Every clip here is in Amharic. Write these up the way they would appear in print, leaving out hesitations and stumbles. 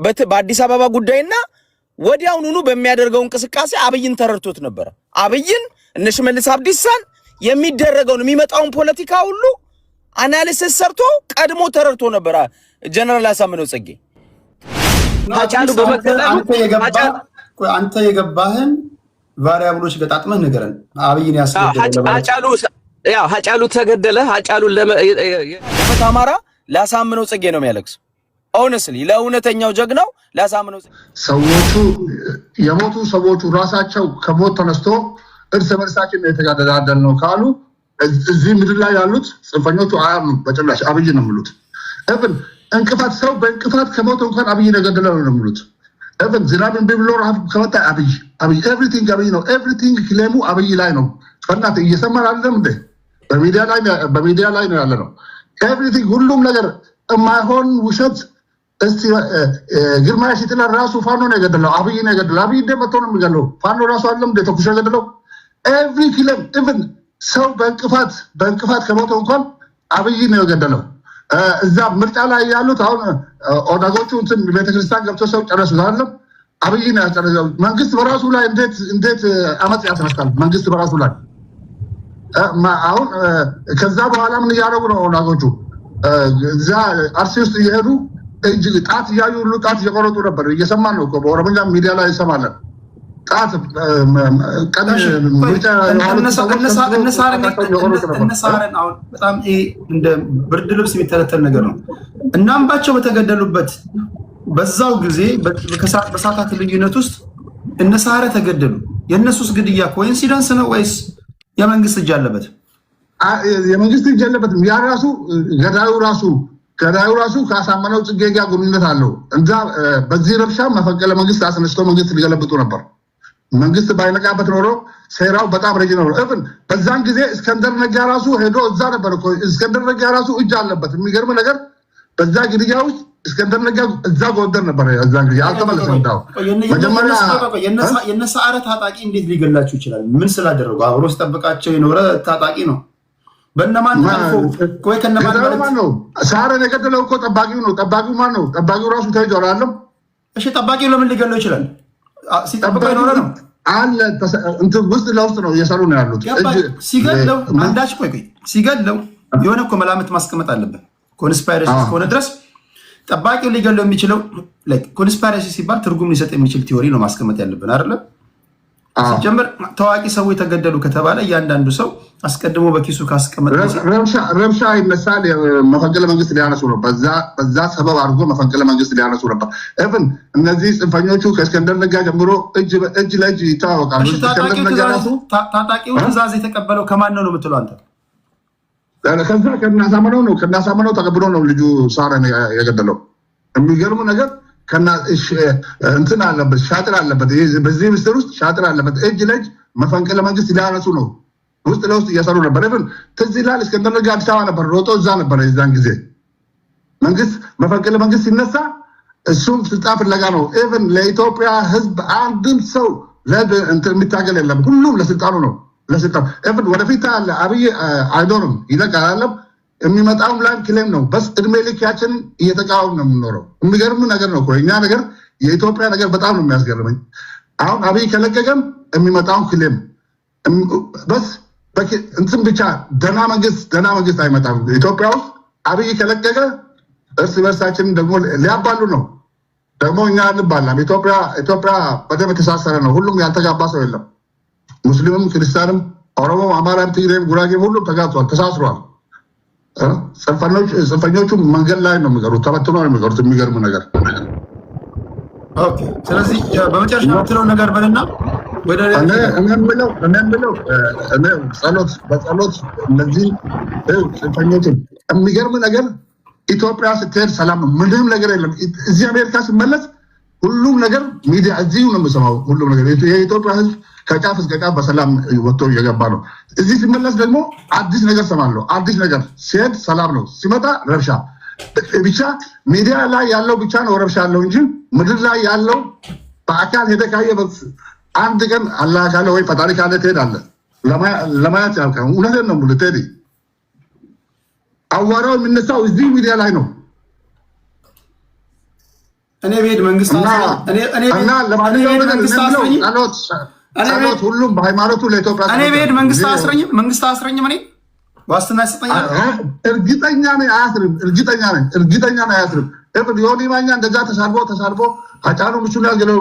በአዲስ አበባ ጉዳይና ወዲያውኑ በሚያደርገው እንቅስቃሴ አብይን ተረድቶት ነበር። አብይን እነ ሽመልስ አብዲሳን የሚደረገውን የሚመጣውን ፖለቲካ ሁሉ አናሊሲስ ሰርቶ ቀድሞ ተረድቶ ነበር ጀነራል አሳምነው ጽጌ። ታጫሉ በመከታተል አንተ የገባህን ቫሪያብሎች ገጣጥመህ ንገረን። አብይን ያስገደለ ሃጫሉ ተገደለ። ሃጫሉ አማራ ለአሳምነው ጽጌ ነው የሚያለቅስ። ኦነስትሊ ለእውነተኛው ጀግናው ለአሳምነው ጽጌ ሰዎቹ የሞቱ ሰዎቹ ራሳቸው ከሞት ተነስቶ እርስ በርሳችን የተጋደላደል ነው ካሉ እዚህ ምድር ላይ ያሉት ጽንፈኞቹ አያምኑ በጭራሽ። አብይ ነው የሚሉት። እብን እንቅፋት ሰው በእንቅፋት ከሞት እንኳን አብይ ነገደለ ነው የሚሉት። እብን ዝናብን ቢብሎ ረሃብ ከመጣ አብይ ኤቭሪቲንግ አብይ ነው። ኤቭሪቲንግ ክሌሙ አብይ ላይ ነው። ፈናት እየሰማን አይደለም እንዴ? በሚዲያ ላይ ነው ያለ ነው። ኤቭሪቲንግ ሁሉም ነገር የማይሆን ውሸት። እስቲ ግርማ ሽጥላ ራሱ ፋኖ ነው የገደለው። አብይ ነው የገደለው። አብይ እንደመቶ ነው የሚገለው። ፋኖ ራሱ አይደለም እንደ ተኩሽ የገደለው። ኤቭሪ ክሌም ኢቭን ሰው በእንቅፋት ከሞተው እንኳን አብይ ነው የገደለው። እዛ ምርጫ ላይ ያሉት አሁን ኦነጎቹ እንትን ቤተክርስቲያን ገብቶ ሰው ጨረሱ አይደለም? አብይ ነው ያጨረሰው። መንግስት በራሱ ላይ እንዴት አመጽ ያስነሳል? መንግስት በራሱ ላይ አሁን ከዛ በኋላ ምን እያደረጉ ነው ኦነጎቹ? እዛ አርሲ ውስጥ እየሄዱ እጅ ጣት እያዩ ሁሉ ጣት እየቆረጡ ነበር። እየሰማን ነው እኮ በኦሮምኛ ሚዲያ ላይ ይሰማለን። ጣት ቀደሽ ምርጫ እነሳረን አሁን በጣም እንደ ብርድ ልብስ የሚተለተል ነገር ነው። እናምባቸው በተገደሉበት በዛው ጊዜ በሰዓታት ልዩነት ውስጥ እነሳረ ተገደሉ። የእነሱስ ግድያ ኮኢንሲደንስ ነው ወይስ የመንግስት እጅ አለበት? የመንግስት እጅ አለበት። ያ ራሱ ገዳዩ ራሱ ከአሳምነው ጽጌ ጋር ግንኙነት አለው። እንዛ በዚህ ረብሻ መፈንቅለ መንግስት አስነስቶ መንግስት ሊገለብጡ ነበር። መንግስት ባይነቃበት ኖሮ ሴራው በጣም ረጅም ነው። እብን በዛን ጊዜ እስከንደር ነጋ ራሱ ሄዶ እዛ ነበር እኮ። እስከንደር ነጋ ራሱ እጅ አለበት። የሚገርም ነገር በዛ ግድያ ውስጥ እስከንደር ነጋ እዛ ጎንደር ነበር። እዛን ጊዜ አልተመለሰም። እንዳው መጀመሪያ የነሳረ ታጣቂ እንዴት ሊገላችሁ ይችላል? ምን ስላደረጉ? አብሮ ሲጠብቃቸው የኖረ ታጣቂ ነው። በእነማን ታልፎ ቆይ ከነማን ነው ሳረን የገደለው? እኮ ጠባቂው ነው። ጠባቂው ማን ነው? ጠባቂው ራሱ ተይዟል አይደለም? እሺ ጠባቂው ለምን ሊገለው ይችላል? ሲጠብቀው የኖረ ነው አለ። እንትን ውስጥ ለውስጥ ነው እየሰሩ ነው ያሉት። ሲገለው አንዳች ቆይ ሲገለው የሆነ እኮ መላምት ማስቀመጥ አለበት። ኮንስፓይሬሲ እስከሆነ ድረስ ጠባቂው ሊገለው የሚችለው ኮንስፓይሬሲ ሲባል ትርጉም ሊሰጥ የሚችል ቲዮሪ ነው ማስቀመጥ ያለብን አይደለ? ሲጀምር ታዋቂ ሰው የተገደሉ ከተባለ እያንዳንዱ ሰው አስቀድሞ በኪሱ ካስቀመጠ ረብሻ ይነሳል። መፈንቅለ መንግስት ሊያነሱ ነው። በዛ ሰበብ አድርጎ መፈንቅለ መንግስት ሊያነሱ ነበር። እብን እነዚህ ጽንፈኞቹ ከእስከንደር ነጋ ጀምሮ እጅ ለእጅ ይተዋወቃሉ። ታጣቂው ትእዛዝ የተቀበለው ከማን ነው የምትለው አንተ? ከዛ ከናሳምነው ነው። ከናሳምነው ተቀብሎ ነው ልጁ ሳረን የገደለው። የሚገርሙ ነገር እንትን አለበት፣ ሻጥር አለበት። በዚህ ምስጢር ውስጥ ሻጥር አለበት። እጅ ለእጅ መፈንቅለ መንግስት ሊያነሱ ነው። ውስጥ ለውስጥ እየሰሩ ነበር። ኢቭን ትዝ ይላል እስከንደር ነጋ አዲስ አበባ ነበር፣ ሮጦ እዛ ነበር። የዛን ጊዜ መንግስት መፈንቅለ መንግስት ሲነሳ እሱም ስልጣን ፍለጋ ነው። ኢቭን ለኢትዮጵያ ህዝብ አንድም ሰው እንትን የሚታገል የለም። ሁሉም ለስልጣኑ ነው። ለስልጣኑ ኢቭን ወደፊት አለ አብይ አይዶንም ይለቃል አለም የሚመጣው ላይ ክሌም ነው። በስ እድሜ ልካችን እየተቃወም ነው የምንኖረው። የሚገርም ነገር ነው እኮ እኛ ነገር የኢትዮጵያ ነገር በጣም ነው የሚያስገርመኝ። አሁን አብይ ከለቀቀም የሚመጣው ክሌም በስ እንትን ብቻ ደና መንግስት አይመጣም ኢትዮጵያ ውስጥ። አብይ ከለቀቀ እርስ በርሳችን ደግሞ ሊያባሉ ነው። ደግሞ እኛ እንባላም። ኢትዮጵያ በደም የተሳሰረ ነው። ሁሉም ያልተጋባ ሰው የለም። ሙስሊምም፣ ክርስቲያንም፣ ኦሮሞም፣ አማራም፣ ትግሬም፣ ጉራጌም ሁሉም ተጋብቷል፣ ተሳስሯል። ጽንፈኞቹ መንገድ ላይ ነው የሚቀሩት፣ ተበትኖ ነው የሚቀሩት። የሚገርም ነገር። ኦኬ ስለዚህ በመጨረሻ የምትለው ነገር በልና ወደ በጸሎት እነዚህ ጽንፈኞችን የሚገርም ነገር ኢትዮጵያ ስትሄድ ሰላም ነው፣ ምንም ነገር የለም። እዚህ አሜሪካ ስመለስ ሁሉም ነገር ሚዲያ እዚሁ ነው የምሰማው። ሁሉም ነገር የኢትዮጵያ ህዝብ ከጫፍ እስከ ጫፍ በሰላም ወጥቶ እየገባ ነው። እዚህ ሲመለስ ደግሞ አዲስ ነገር ሰማለሁ። አዲስ ነገር ሲሄድ ሰላም ነው፣ ሲመጣ ረብሻ ብቻ። ሚዲያ ላይ ያለው ብቻ ነው ረብሻ ያለው እንጂ ምድር ላይ ያለው በአካል ሄደ ካየ አንድ ቀን አላህ ካለ ወይ ፈጣሪ ካለ ትሄዳለህ ለማየት ያልከው። እውነቴን ነው የምልህ ቴዲ። አዋራው የሚነሳው እዚህ ሚዲያ ላይ ነው። እኔ ቤት መንግስት እና ለማንኛውም ነገር ጸሎት ሁሉም በሃይማኖቱ ለኢትዮጵያ እኔ ቤት መንግስት አስረኝም እኔ ዋስትና ይሰጠኛል። እርግጠኛ ነኝ አያስርም። ዮኒ ማኛ እንደዛ ተሳርቦ አጫሉ ምቹን ያገለው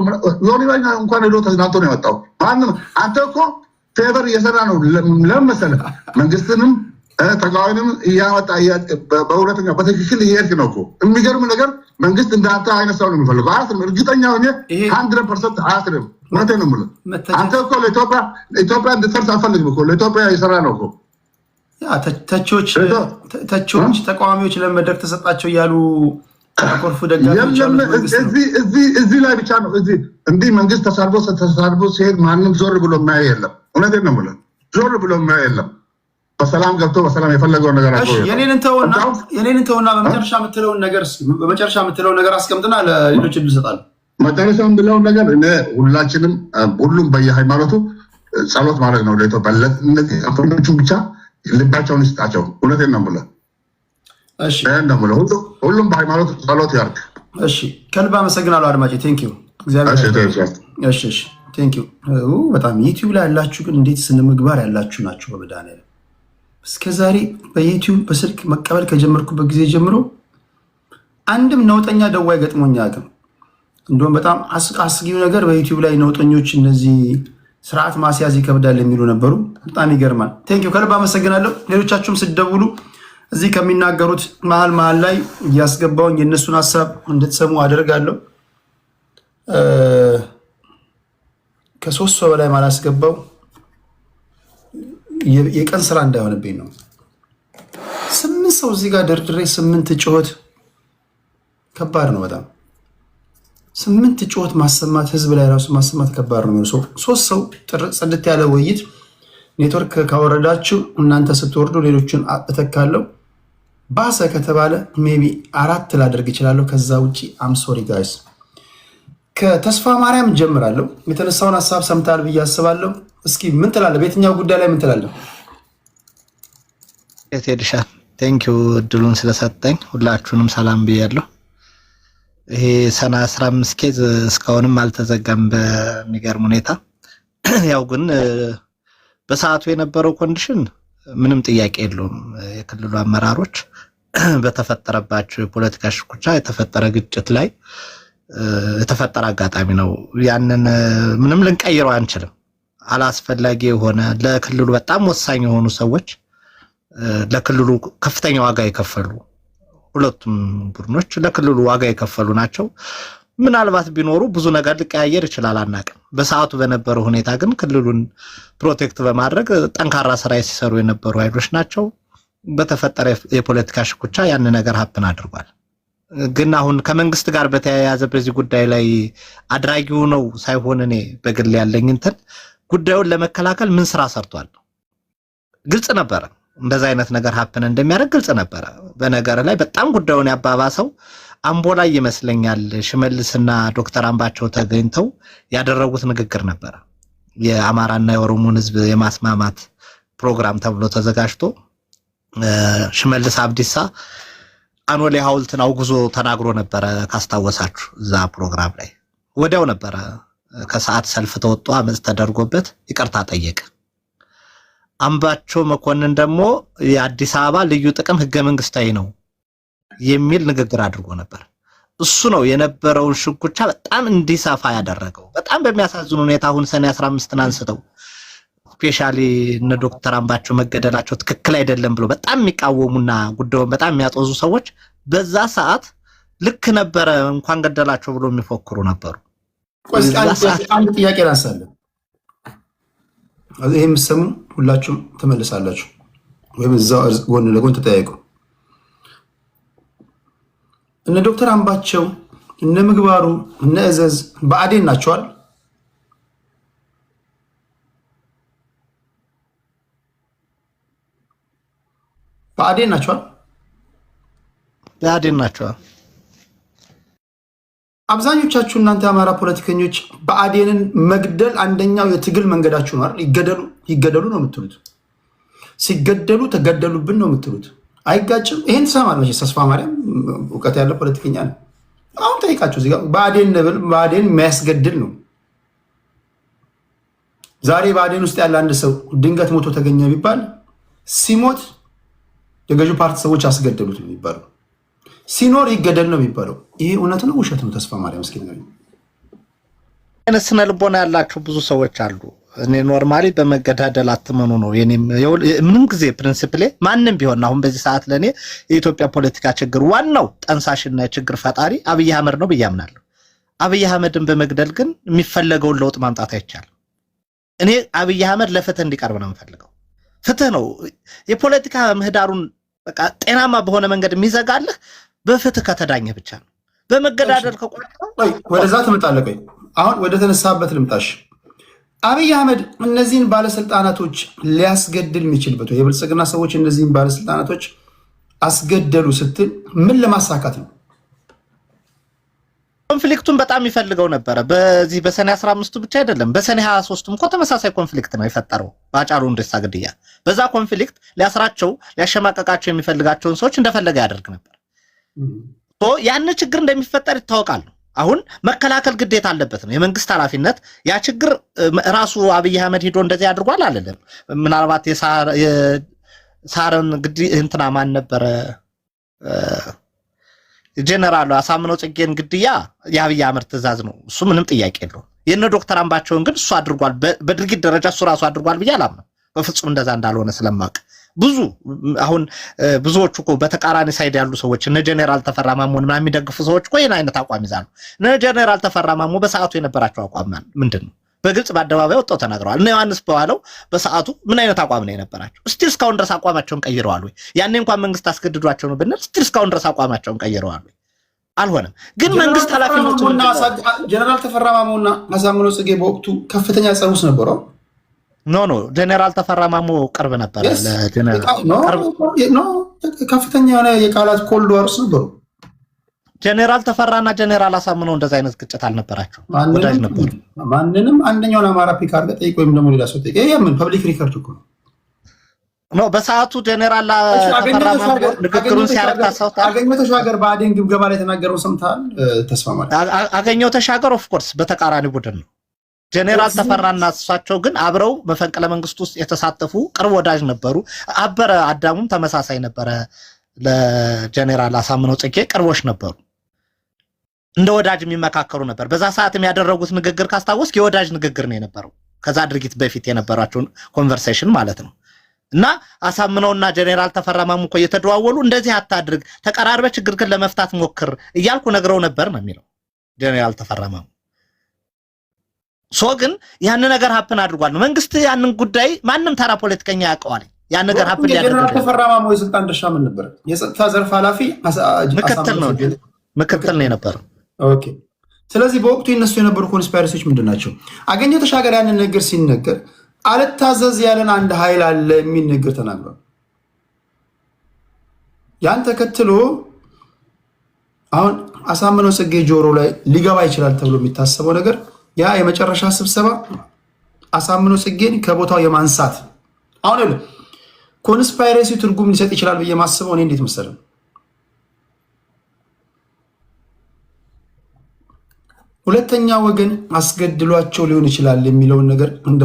ዮኒ ማኛ እንኳን ሄዶ ተዝናንቶ ነው የወጣው። ማንም አንተ እኮ ፌቨር እየሰራ ነው ለምን መንግስትንም ተቃዋሚንም እያወጣ በሁለተኛ በትክክል እየሄድክ ነው እኮ። የሚገርም ነገር መንግስት እንዳንተ አይነት ሰው ነው የሚፈልገው። አያስርም። እርግጠኛ ሆኜ 100% አያስርም። እውነቴን ነው የምልህ። አንተ እኮ ለኢትዮጵያ እንድትፈርስ አልፈልግም እኮ ለኢትዮጵያ እየሰራ ነው እኮ። ተቾች ተቃዋሚዎች ለመድረክ ተሰጣቸው እያሉ ኮርፉ ደጋፊዎች እዚህ ላይ ብቻ ነው እንዲህ መንግስት ተሳርቦ ሲሄድ ማንም ዞር ብሎ የማያይ የለም። እውነቴን ነው የምልህ። ዞር ብሎ የማያይ የለም። በሰላም ገብቶ በሰላም የፈለገውን ነገር አቆየ። የኔን እንተውና በመጨረሻ የምትለውን ነገር አስቀምጥና ለሌሎች እድል እሰጣለሁ። መጨረሻ የምለውን ነገር እኔ ሁሉም በየሃይማኖቱ ጸሎት ማድረግ ነው ለኢትዮጵያ። እነዚህ አፈንዶቹን ብቻ ልባቸውን ይስጣቸው። እውነቴን ነው የምልህ። ሁሉም በሃይማኖቱ ጸሎት ያርግ። እሺ፣ ከልብ አመሰግናለሁ አድማጭ። ቴንክ ዩ በጣም ዩቲዩብ ላይ ያላችሁ ግን እንዴት ስነ ምግባር ያላችሁ ናችሁ። በመድኃኒዓለም እስከዛሬ በዩቲዩብ በስልክ መቀበል ከጀመርኩበት ጊዜ ጀምሮ አንድም ነውጠኛ ደዋይ ገጥሞኛ አቅም። እንደውም በጣም አስጊው ነገር በዩቲዩብ ላይ ነውጠኞች እነዚህ ስርዓት ማስያዝ ይከብዳል የሚሉ ነበሩ። በጣም ይገርማል። ቴንኪው ከልብ አመሰግናለሁ። ሌሎቻችሁም ስትደውሉ እዚህ ከሚናገሩት መሀል ላይ እያስገባውኝ የእነሱን ሀሳብ እንድትሰሙ አደርጋለሁ። ከ3 ሰው በላይ ማላስገባው የቀን ስራ እንዳይሆንብኝ ነው። 8 ሰው እዚህ ጋር ደርድሬ 8 ጩኸት ከባድ ነው በጣም 8 ጩኸት ማሰማት ህዝብ ላይ ራሱ ማሰማት ከባድ ነው። 3 ሰው ጽድት ያለ ውይይት ኔትወርክ ካወረዳችሁ እናንተ ስትወርዱ ሌሎችን እተካለሁ። ባሰ ከተባለ ሜቢ 4 ላደርግ ይችላለሁ። ከዛ ውጭ አምሶሪ ጋይስ። ከተስፋ ማርያም ጀምራለሁ። የተነሳውን ሀሳብ ሰምታል ብዬ አስባለሁ። እስኪ ምን ትላለህ? በየትኛው ጉዳይ ላይ ምን ትላለህ? ቴድሻ ቴንኪው እድሉን ስለሰጠኝ ሁላችሁንም ሰላም ብያለሁ። ይሄ ሰና 15 ኬዝ እስካሁንም አልተዘጋም በሚገርም ሁኔታ። ያው ግን በሰዓቱ የነበረው ኮንዲሽን ምንም ጥያቄ የለውም። የክልሉ አመራሮች በተፈጠረባቸው የፖለቲካ ሽኩቻ የተፈጠረ ግጭት ላይ የተፈጠረ አጋጣሚ ነው። ያንን ምንም ልንቀይረው አንችልም። አላስፈላጊ የሆነ ለክልሉ በጣም ወሳኝ የሆኑ ሰዎች ለክልሉ ከፍተኛ ዋጋ የከፈሉ ሁለቱም ቡድኖች ለክልሉ ዋጋ የከፈሉ ናቸው። ምናልባት ቢኖሩ ብዙ ነገር ሊቀያየር ይችላል አናውቅም። በሰዓቱ በነበረው ሁኔታ ግን ክልሉን ፕሮቴክት በማድረግ ጠንካራ ስራ ሲሰሩ የነበሩ ኃይሎች ናቸው። በተፈጠረ የፖለቲካ ሽኩቻ ያን ነገር ሀፕን አድርጓል። ግን አሁን ከመንግስት ጋር በተያያዘ በዚህ ጉዳይ ላይ አድራጊው ነው ሳይሆን እኔ በግል ያለኝ እንትን ጉዳዩን ለመከላከል ምን ስራ ሰርቷል? ግልጽ ነበረ። እንደዛ አይነት ነገር ሀፕን እንደሚያደርግ ግልጽ ነበረ። በነገር ላይ በጣም ጉዳዩን ያባባሰው አምቦ ላይ ይመስለኛል ሽመልስና ዶክተር አምባቸው ተገኝተው ያደረጉት ንግግር ነበረ። የአማራና የኦሮሞን ህዝብ የማስማማት ፕሮግራም ተብሎ ተዘጋጅቶ ሽመልስ አብዲሳ አኖሌ ሐውልትን አውግዞ ተናግሮ ነበረ። ካስታወሳችሁ እዛ ፕሮግራም ላይ ወዲያው ነበረ ከሰዓት ሰልፍ ተወጥቶ አመጽ ተደርጎበት ይቅርታ ጠየቀ። አምባቸው መኮንን ደግሞ የአዲስ አበባ ልዩ ጥቅም ህገ መንግስታዊ ነው የሚል ንግግር አድርጎ ነበር። እሱ ነው የነበረውን ሽኩቻ በጣም እንዲሰፋ ያደረገው። በጣም በሚያሳዝን ሁኔታ አሁን ሰኔ 15ን አንስተው ስፔሻሊ እነ ዶክተር አምባቸው መገደላቸው ትክክል አይደለም ብሎ በጣም የሚቃወሙና ጉዳዩን በጣም የሚያጦዙ ሰዎች በዛ ሰዓት ልክ ነበረ እንኳን ገደላቸው ብሎ የሚፎክሩ ነበሩ። አንድ ጥያቄ ላንሳለን። ይሄ የምትሰሙ ሁላችሁም ትመልሳላችሁ ወይም እዛው ጎን ለጎን ተጠያየቁ። እነ ዶክተር አምባቸው እነ ምግባሩ እነ እዘዝ ብአዴን ናቸዋል። ብአዴን ናቸዋል። ብአዴን ናቸዋል። አብዛኞቻችሁ እናንተ የአማራ ፖለቲከኞች ብአዴንን መግደል አንደኛው የትግል መንገዳችሁ ነው አይደል? ይገደሉ ነው የምትሉት። ሲገደሉ ተገደሉብን ነው የምትሉት። አይጋጭም? ይሄን ትሰማለች። ተስፋ ማርያም እውቀት ያለ ፖለቲከኛ ነው። አሁን ጠይቃቸው እዚህ ጋር ብአዴን የሚያስገድል ነው። ዛሬ ብአዴን ውስጥ ያለ አንድ ሰው ድንገት ሞቶ ተገኘ ቢባል ሲሞት የገዢው ፓርቲ ሰዎች አስገደሉት ነው የሚባለው። ሲኖር ይገደል ነው የሚባለው። ይሄ እውነት ነው ውሸት ነው? ተስፋ ማርያም እስኪ ንገረኝ። ስነ ልቦና ያላቸው ብዙ ሰዎች አሉ። እኔ ኖርማሊ በመገዳደል አትመኑ ነው ምንም ጊዜ ፕሪንሲፕሌ። ማንም ቢሆን አሁን በዚህ ሰዓት ለእኔ የኢትዮጵያ ፖለቲካ ችግር ዋናው ጠንሳሽና የችግር ፈጣሪ አብይ አህመድ ነው ብዬ አምናለሁ። አብይ አህመድን በመግደል ግን የሚፈለገውን ለውጥ ማምጣት አይቻልም። እኔ አብይ አህመድ ለፍትህ እንዲቀርብ ነው የምፈልገው። ፍትህ ነው የፖለቲካ ምህዳሩን በቃ ጤናማ በሆነ መንገድ የሚዘጋልህ በፍትህ ከተዳኘ ብቻ ነው። በመገዳደል ወደዛ ትመጣለህ። አሁን ወደ ተነሳበት ልምጣሽ። አብይ አህመድ እነዚህን ባለስልጣናቶች ሊያስገድል የሚችልበት የብልጽግና ሰዎች እነዚህን ባለስልጣናቶች አስገደሉ ስትል ምን ለማሳካት ነው? ኮንፍሊክቱን በጣም ይፈልገው ነበረ። በዚህ በሰኔ 15ቱ ብቻ አይደለም፣ በሰኔ 23ቱም እኮ ተመሳሳይ ኮንፍሊክት ነው የፈጠረው በሃጫሉ ሁንዴሳ ግድያ። በዛ ኮንፍሊክት ሊያስራቸው ሊያሸማቀቃቸው የሚፈልጋቸውን ሰዎች እንደፈለገ ያደርግ ነበር። ያን ችግር እንደሚፈጠር ይታወቃል። አሁን መከላከል ግዴታ አለበት ነው የመንግስት ኃላፊነት። ያ ችግር ራሱ አብይ አህመድ ሄዶ እንደዚህ አድርጓል አይደለም። ምናልባት የሳረን ግዲ እንትና ማን ነበረ ጀነራል አሳምነው ጽጌን ግድያ የአብይ አህመድ ትእዛዝ ነው። እሱ ምንም ጥያቄ የለውም። የነ ዶክተር አምባቸውን ግን እሱ አድርጓል በድርጊት ደረጃ እሱ ራሱ አድርጓል ብዬ አላምንም። በፍጹም እንደዛ እንዳልሆነ ስለማውቅ አሁን ብዙዎቹ እኮ በተቃራኒ ሳይድ ያሉ ሰዎች እነ ጀነራል ተፈራ ማሞን ምናምን የሚደግፉ ሰዎች እኮ ይሄን አይነት አቋም ይዛሉ። እነ ጀነራል ተፈራ ማሞ በሰዓቱ የነበራቸው አቋም ምንድነው? በግልጽ በአደባባይ ወጥተው ተናግረዋል። እነ ዮሐንስ በኋላው በሰዓቱ ምን አይነት አቋም ነው የነበራቸው? እስቲ እስካሁን ድረስ አቋማቸውን ቀይረዋል ወይ? ያኔ እንኳን መንግስት አስገድዷቸው ነው ብንል እስቲ እስካሁን ድረስ አቋማቸውን ቀይረዋል ወይ? አልሆነም። ግን መንግስት ኃላፊነቱን ጀነራል ተፈራ ማሞና አሳምነው ጽጌ በወቅቱ ከፍተኛ ጸቡስ ነበረው። ኖ ጀነራል ተፈራ ማሞ ቅርብ ነበር ከፍተኛ የሆነ የቃላት ኮልድ ዋርስ ነበሩ። ጀነራል ተፈራና ጀነራል አሳምነው እንደዛ አይነት ግጭት አልነበራቸው፣ ወዳጅ ነበሩ። ማንንም አንደኛውን አማራ ፒክ አድርገህ ጠይቅ ወይም ደግሞ ሌላ ሰው ጠይቅ። ይሄ ምን ፐብሊክ ሪከርድ እኮ ነው። በሰዓቱ ጀነራል ተፈራ ማሞ ንግግሩን ሲያረጋ ሰውታ አገኘሁ ተሻገር በአዴን ግምገማ ላይ ተናገረው ሰምተሃል? ተስፋ ማለት አገኘሁ ተሻገር ኦፍ ኮርስ በተቃራኒ ቡድን ነው። ጀነራል ተፈራና እሳቸው ግን አብረው መፈንቅለ መንግስት ውስጥ የተሳተፉ ቅርብ ወዳጅ ነበሩ። አበረ አዳሙም ተመሳሳይ ነበረ። ለጀነራል አሳምነው ጽጌ ቅርቦች ነበሩ። እንደ ወዳጅ የሚመካከሩ ነበር። በዛ ሰዓት የሚያደረጉት ንግግር ካስታወስክ የወዳጅ ንግግር ነው የነበረው። ከዛ ድርጊት በፊት የነበራቸውን ኮንቨርሴሽን ማለት ነው። እና አሳምነውና ጀነራል ተፈራ ማሞ እኮ እየተደዋወሉ እንደዚህ አታድርግ፣ ተቀራርበ ችግርህን ለመፍታት ሞክር እያልኩ ነግረው ነበር ነው የሚለው ጀነራል ተፈራ ማሞ። ግን ያን ነገር ሀፕን አድርጓል ነው መንግስት። ያንን ጉዳይ ማንም ተራ ፖለቲከኛ ያውቀዋል። ያን ነገር ሀፕን ያደርጋል። ጀነራል ተፈራ ማሞ የስልጣን ድርሻ ምን ነበር? የጸጥታ ዘርፍ ኃላፊ ምክትል ነው የነበረው። ኦኬ። ስለዚህ በወቅቱ ይነሱ የነበሩ ኮንስፓይረሲዎች ምንድን ናቸው? አገኘሁ ተሻገር ያንን ነገር ሲነገር አልታዘዝ ያለን አንድ ኃይል አለ የሚል ነገር ተናግሯል። ያን ተከትሎ አሁን አሳምነው ጽጌ ጆሮ ላይ ሊገባ ይችላል ተብሎ የሚታሰበው ነገር ያ የመጨረሻ ስብሰባ አሳምነው ጽጌን ከቦታው የማንሳት አሁን ኮንስፓይረሲ ትርጉም ሊሰጥ ይችላል ብዬ ማስበው እኔ እንዴት መሰለህ፣ ሁለተኛ ወገን አስገድሏቸው ሊሆን ይችላል የሚለውን ነገር እንደ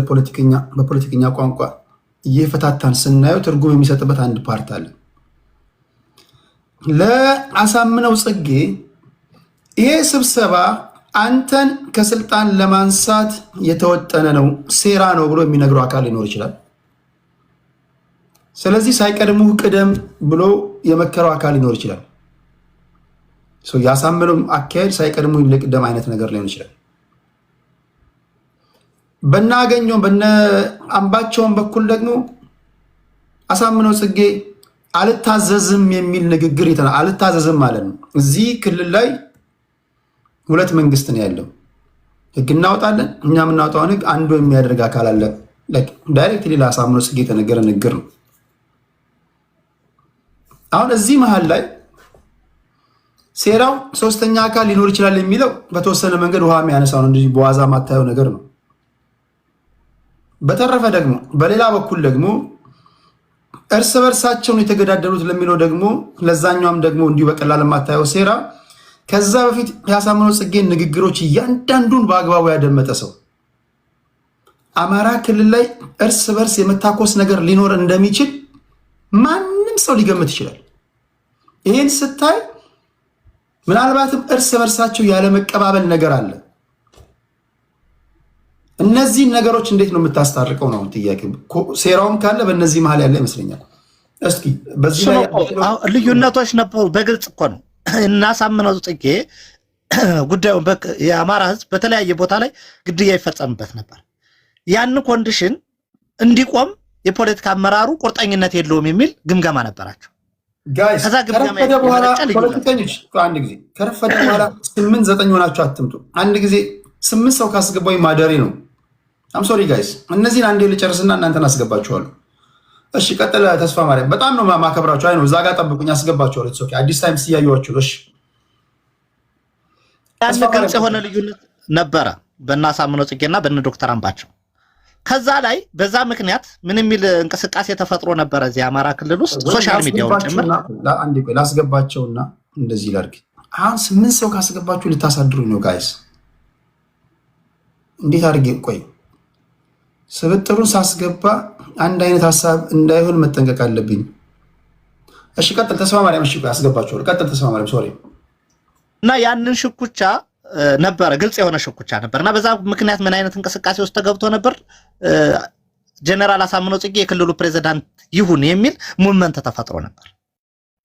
በፖለቲከኛ ቋንቋ እየፈታታን ስናየው ትርጉም የሚሰጥበት አንድ ፓርት አለ። ለአሳምነው ጽጌ ይሄ ስብሰባ አንተን ከስልጣን ለማንሳት የተወጠነ ነው፣ ሴራ ነው ብሎ የሚነግረው አካል ሊኖር ይችላል። ስለዚህ ሳይቀድሙህ ቅደም ብሎ የመከረው አካል ሊኖር ይችላል። ያሳምነው አካሄድ ሳይቀድሙ ለቅደም አይነት ነገር ሊሆን ይችላል። በናገኘው በነ አምባቸውን በኩል ደግሞ አሳምነው ጽጌ አልታዘዝም የሚል ንግግር አልታዘዝም ማለት ነው። እዚህ ክልል ላይ ሁለት መንግስት ነው ያለው። ህግ እናወጣለን፣ እኛ የምናወጣውን ህግ አንዱ የሚያደርግ አካል አለ። ዳይሬክት ሌላ አሳምነው ጽጌ የተነገረ ንግግር ነው። አሁን እዚህ መሀል ላይ ሴራው ሶስተኛ አካል ሊኖር ይችላል የሚለው በተወሰነ መንገድ ውሃ የሚያነሳው ነው፣ እንደዚህ በዋዛ ማታየው ነገር ነው። በተረፈ ደግሞ በሌላ በኩል ደግሞ እርስ በርሳቸውን የተገዳደሉት ለሚለው ደግሞ ለዛኛውም ደግሞ እንዲሁ በቀላል ማታየው ሴራ ከዛ በፊት ያሳምነው ጽጌን ንግግሮች እያንዳንዱን በአግባቡ ያደመጠ ሰው አማራ ክልል ላይ እርስ በርስ የመታኮስ ነገር ሊኖር እንደሚችል ማንም ሰው ሊገምት ይችላል። ይሄን ስታይ ምናልባትም እርስ በርሳቸው ያለ መቀባበል ነገር አለ። እነዚህ ነገሮች እንዴት ነው የምታስታርቀው ነው ጥያቄው። ሴራውም ካለ በእነዚህ መሃል ያለ ይመስለኛል። እስኪ በዚህ ላይ ልዩነቶች ነበሩ። በግልጽ እኮ ነው እናሳምነው ጽጌ ጉዳዩን የአማራ ህዝብ በተለያየ ቦታ ላይ ግድያ ይፈጸምበት ነበር። ያን ኮንዲሽን እንዲቆም የፖለቲካ አመራሩ ቁርጠኝነት የለውም የሚል ግምገማ ነበራቸው። ጋይስ ከረፈደ በኋላ ፖለቲከኞች አንድ ጊዜ ከረፈደ በኋላ 8-9 ሆናችሁ አትምጡ። አንድ ጊዜ 8 ሰው ካስገባኝ ማደሬ ነው። አም ሶሪ ጋይስ፣ እነዚህን አንዴ ልጨርስና እናንተን አስገባችኋለሁ። እሺ ቀጥለ ተስፋ ማርያም በጣም ነው ማከብራችሁ። አይ ነው እዛ ጋር ጠብቁኝ፣ አስገባችኋለሁ። ኦኬ አዲስ ታይም ሲያዩዋችሁ። እሺ ያን ግልጽ የሆነ ልዩነት ነበረ በእናሳምነው ጽጌና በእነ ዶክተር አምባቸው። ከዛ ላይ በዛ ምክንያት ምን የሚል እንቅስቃሴ ተፈጥሮ ነበረ እዚህ አማራ ክልል ውስጥ ሶሻል ሚዲያው ጭምር። አንዴ ቆይ ላስገባቸውና እንደዚህ ላድርግ። አሁን 8 ሰው ካስገባችሁ ልታሳድሩኝ ነው ጋይስ። እንዴት አድርጌ ቆይ ስብጥሩን ሳስገባ አንድ አይነት ሐሳብ እንዳይሆን መጠንቀቅ አለብኝ። እሺ ቀጥል ተስፋ ማርያም። እሺ አስገባችሁ። ቀጥል ተስፋ ማርያም። ሶሪ እና ያንን ሽኩቻ ነበረ፣ ግልጽ የሆነ ሽኩቻ ነበርና በዛ ምክንያት ምን አይነት እንቅስቃሴ ውስጥ ተገብቶ ነበር? ጀነራል አሳምነው ጽጌ የክልሉ ፕሬዝዳንት ይሁን የሚል ሙቭመንት ተፈጥሮ ነበር።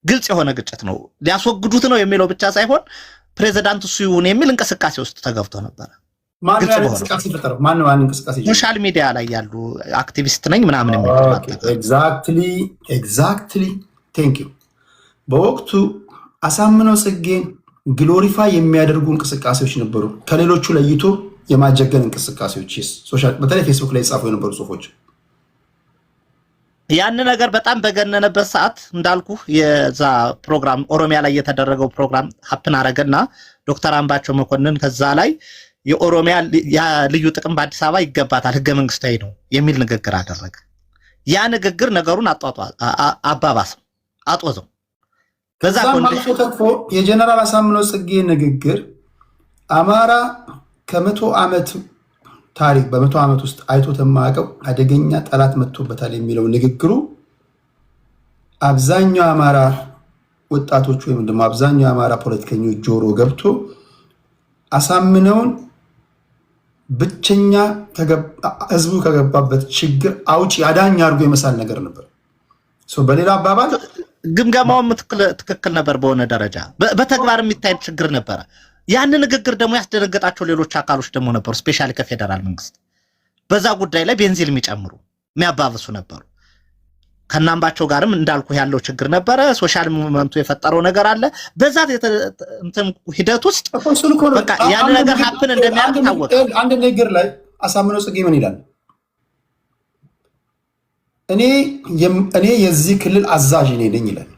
ግልጽ የሆነ ግጭት ነው። ሊያስወግዱት ነው የሚለው ብቻ ሳይሆን ፕሬዝዳንት እሱ ይሁን የሚል እንቅስቃሴ ውስጥ ተገብቶ ነበር። ማን እንቅስቃሴ ፈጠረው? ማን እንቅስቃሴ? ሶሻል ሚዲያ ላይ ያሉ አክቲቪስት ነኝ ምናምን የሚል ኤግዛክትሊ ቴንክ ዩ። በወቅቱ አሳምነው ጽጌን ግሎሪፋይ የሚያደርጉ እንቅስቃሴዎች ነበሩ። ከሌሎቹ ለይቶ የማጀገን እንቅስቃሴዎች ሶሻል በተለይ ፌስቡክ ላይ ጻፉ የነበሩ ጽሁፎች ያን ነገር በጣም በገነነበት ሰዓት እንዳልኩ የዛ ፕሮግራም ኦሮሚያ ላይ የተደረገው ፕሮግራም ሀፕን አረገና ዶክተር አምባቸው መኮንን ከዛ ላይ የኦሮሚያ ልዩ ጥቅም በአዲስ አበባ ይገባታል ህገ መንግስታዊ ነው የሚል ንግግር አደረገ። ያ ንግግር ነገሩን አባባሰው አጦዘው። በዛ ኮንዲሽን የጀነራል አሳምነው ጽጌ ንግግር አማራ ከ100 ዓመት ታሪክ በ100 ዓመት ውስጥ አይቶት የማያውቀው አደገኛ ጠላት መጥቶበታል የሚለው ንግግሩ አብዛኛው አማራ ወጣቶች ወይም ደግሞ አብዛኛው አማራ ፖለቲከኞች ጆሮ ገብቶ አሳምነውን ብቸኛ ህዝቡ ከገባበት ችግር አውጪ አዳኝ አድርጎ የመሳል ነገር ነበር። በሌላ አባባል ግምገማውም ትክክል ነበር። በሆነ ደረጃ በተግባር የሚታይ ችግር ነበረ። ያን ንግግር ደግሞ ያስደነገጣቸው ሌሎች አካሎች ደግሞ ነበሩ። ስፔሻሊ ከፌደራል መንግስት በዛ ጉዳይ ላይ ቤንዚል የሚጨምሩ የሚያባብሱ ነበሩ። ከናምባቸው ጋርም እንዳልኩ ያለው ችግር ነበረ። ሶሻል ሙቭመንቱ የፈጠረው ነገር አለ። በዛ እንትን ሂደት ውስጥ በቃ ያን ነገር ሀፕን እንደሚያደርግ ታወቀ። አንድ ነገር ላይ አሳምነው ጽጌ ምን ይላል? እኔ የዚህ ክልል አዛዥ ነኝ ይላል።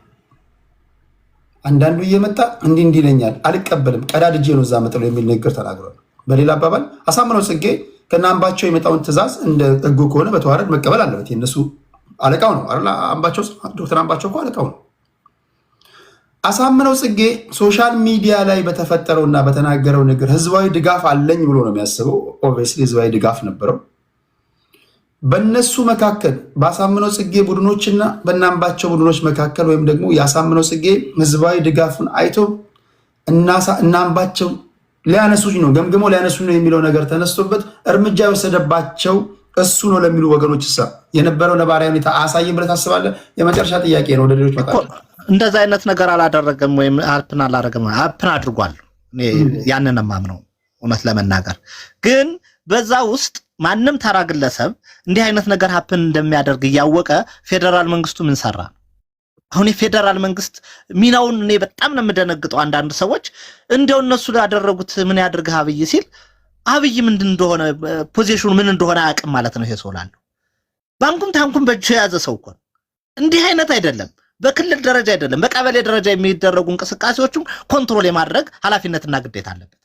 አንዳንዱ እየመጣ እንዲህ ይለኛል፣ አልቀበልም፣ ቀዳድጄ ነው እዛ መጥለው የሚል ንግግር ተናግሯል። በሌላ አባባል አሳምነው ጽጌ ከናምባቸው የመጣውን ትእዛዝ እንደ ህጉ ከሆነ በተዋረድ መቀበል አለበት። የነሱ አለቃው ነው አይደል? አምባቸው ዶክተር አምባቸው እኮ አለቃው ነው። አሳምነው ጽጌ ሶሻል ሚዲያ ላይ በተፈጠረውና በተናገረው ነገር ህዝባዊ ድጋፍ አለኝ ብሎ ነው የሚያስበው። ኦብቪየስሊ ህዝባዊ ድጋፍ ነበረው። በነሱ መካከል በአሳምነው ጽጌ ቡድኖችና በናምባቸው ቡድኖች መካከል ወይም ደግሞ የአሳምነው ጽጌ ህዝባዊ ድጋፍን አይቶ እናምባቸው ሊያነሱኝ ነው ገምግሞ ሊያነሱኝ ነው የሚለው ነገር ተነስቶበት እርምጃ የወሰደባቸው እሱ ነው ለሚሉ ወገኖች የነበረው ነባራዊ ሁኔታ አሳይም ብለህ ታስባለህ? የመጨረሻ ጥያቄ ነው። ወደ ሌሎች መጣ። እንደዛ አይነት ነገር አላደረገም ወይም ሀፕን አላደረገም። ሀፕን አድርጓል። ያንን ማምነው እውነት ለመናገር ግን በዛ ውስጥ ማንም ተራ ግለሰብ እንዲህ አይነት ነገር ሀፕን እንደሚያደርግ እያወቀ ፌደራል መንግስቱ ምን ሰራ? አሁን የፌደራል መንግስት ሚናውን እኔ በጣም ነው የምደነግጠው። አንዳንድ ሰዎች እንደው እነሱ ያደረጉት ምን ያድርግ አብይ ሲል አብይ ምንድን እንደሆነ ፖዚሽኑ ምን እንደሆነ አያውቅም ማለት ነው። ይሄ ሶላሉ ባንኩም ታንኩም በእጁ የያዘ ሰው እኮ እንዲህ አይነት አይደለም። በክልል ደረጃ አይደለም በቀበሌ ደረጃ የሚደረጉ እንቅስቃሴዎችም ኮንትሮል የማድረግ ኃላፊነትና ግዴታ አለበት።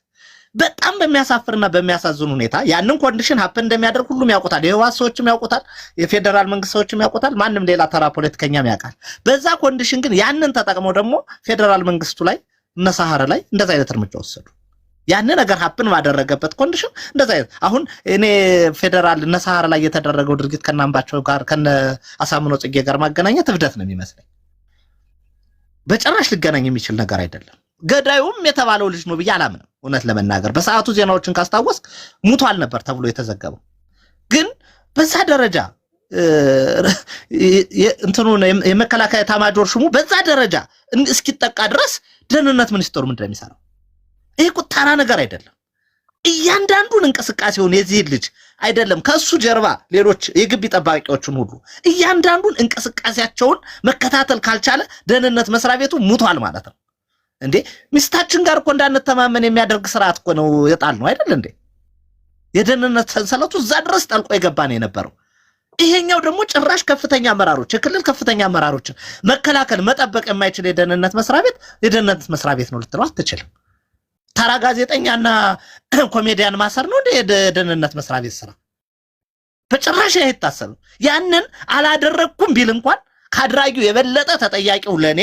በጣም በሚያሳፍርና በሚያሳዝን ሁኔታ ያንን ኮንዲሽን ሀፕን እንደሚያደርግ ሁሉም ያውቁታል። የህወሓት ሰዎችም ያውቁታል፣ የፌደራል መንግስት ሰዎችም ያውቁታል፣ ማንም ሌላ ተራ ፖለቲከኛም ያውቃል። በዛ ኮንዲሽን ግን ያንን ተጠቅመው ደግሞ ፌደራል መንግስቱ ላይ እነ ሳሃራ ላይ እንደዛ አይነት እርምጃ ወሰዱ። ያን ነገር ሀፕን ባደረገበት ኮንዲሽን እንደዛ አይነት አሁን እኔ ፌደራል እነ ሳሃራ ላይ የተደረገው ድርጊት ከናምባቸው ጋር ከነ አሳምነው ጽጌ ጋር ማገናኘት እብደት ነው የሚመስለኝ። በጭራሽ ሊገናኝ የሚችል ነገር አይደለም። ገዳዩም የተባለው ልጅ ነው ብዬ አላምንም። እውነት ለመናገር በሰዓቱ ዜናዎችን ካስታወስክ ሙቷል ነበር ተብሎ የተዘገበው። ግን በዛ ደረጃ እንትኑን የመከላከያ ኤታማዦር ሹሙ በዛ ደረጃ እስኪጠቃ ድረስ ደህንነት ሚኒስትሩ ምንድን ነው የሚሰራው? ይሄ ቁጣና ነገር አይደለም። እያንዳንዱን እንቅስቃሴውን የዚህ ልጅ አይደለም ከሱ ጀርባ ሌሎች የግቢ ጠባቂዎችን ሁሉ እያንዳንዱን እንቅስቃሴያቸውን መከታተል ካልቻለ ደህንነት መስሪያ ቤቱ ሙቷል ማለት ነው። እንዴ ሚስታችን ጋር እኮ እንዳንተማመን የሚያደርግ ስርዓት እኮ ነው የጣል ነው አይደል እንዴ? የደህንነት ሰንሰለቱ እዛ ድረስ ጠልቆ የገባ ነው የነበረው። ይሄኛው ደግሞ ጭራሽ ከፍተኛ አመራሮች የክልል ከፍተኛ አመራሮችን መከላከል መጠበቅ የማይችል የደህንነት መስሪያ ቤት የደህንነት መስሪያ ቤት ነው ልትለው አትችልም። ተራ ጋዜጠኛና ኮሜዲያን ማሰር ነው እንደ የደህንነት መስሪያ ቤት ስራ? በጭራሽ አይታሰብም። ያንን አላደረኩም ቢል እንኳን ካድራጊው የበለጠ ተጠያቂው ለኔ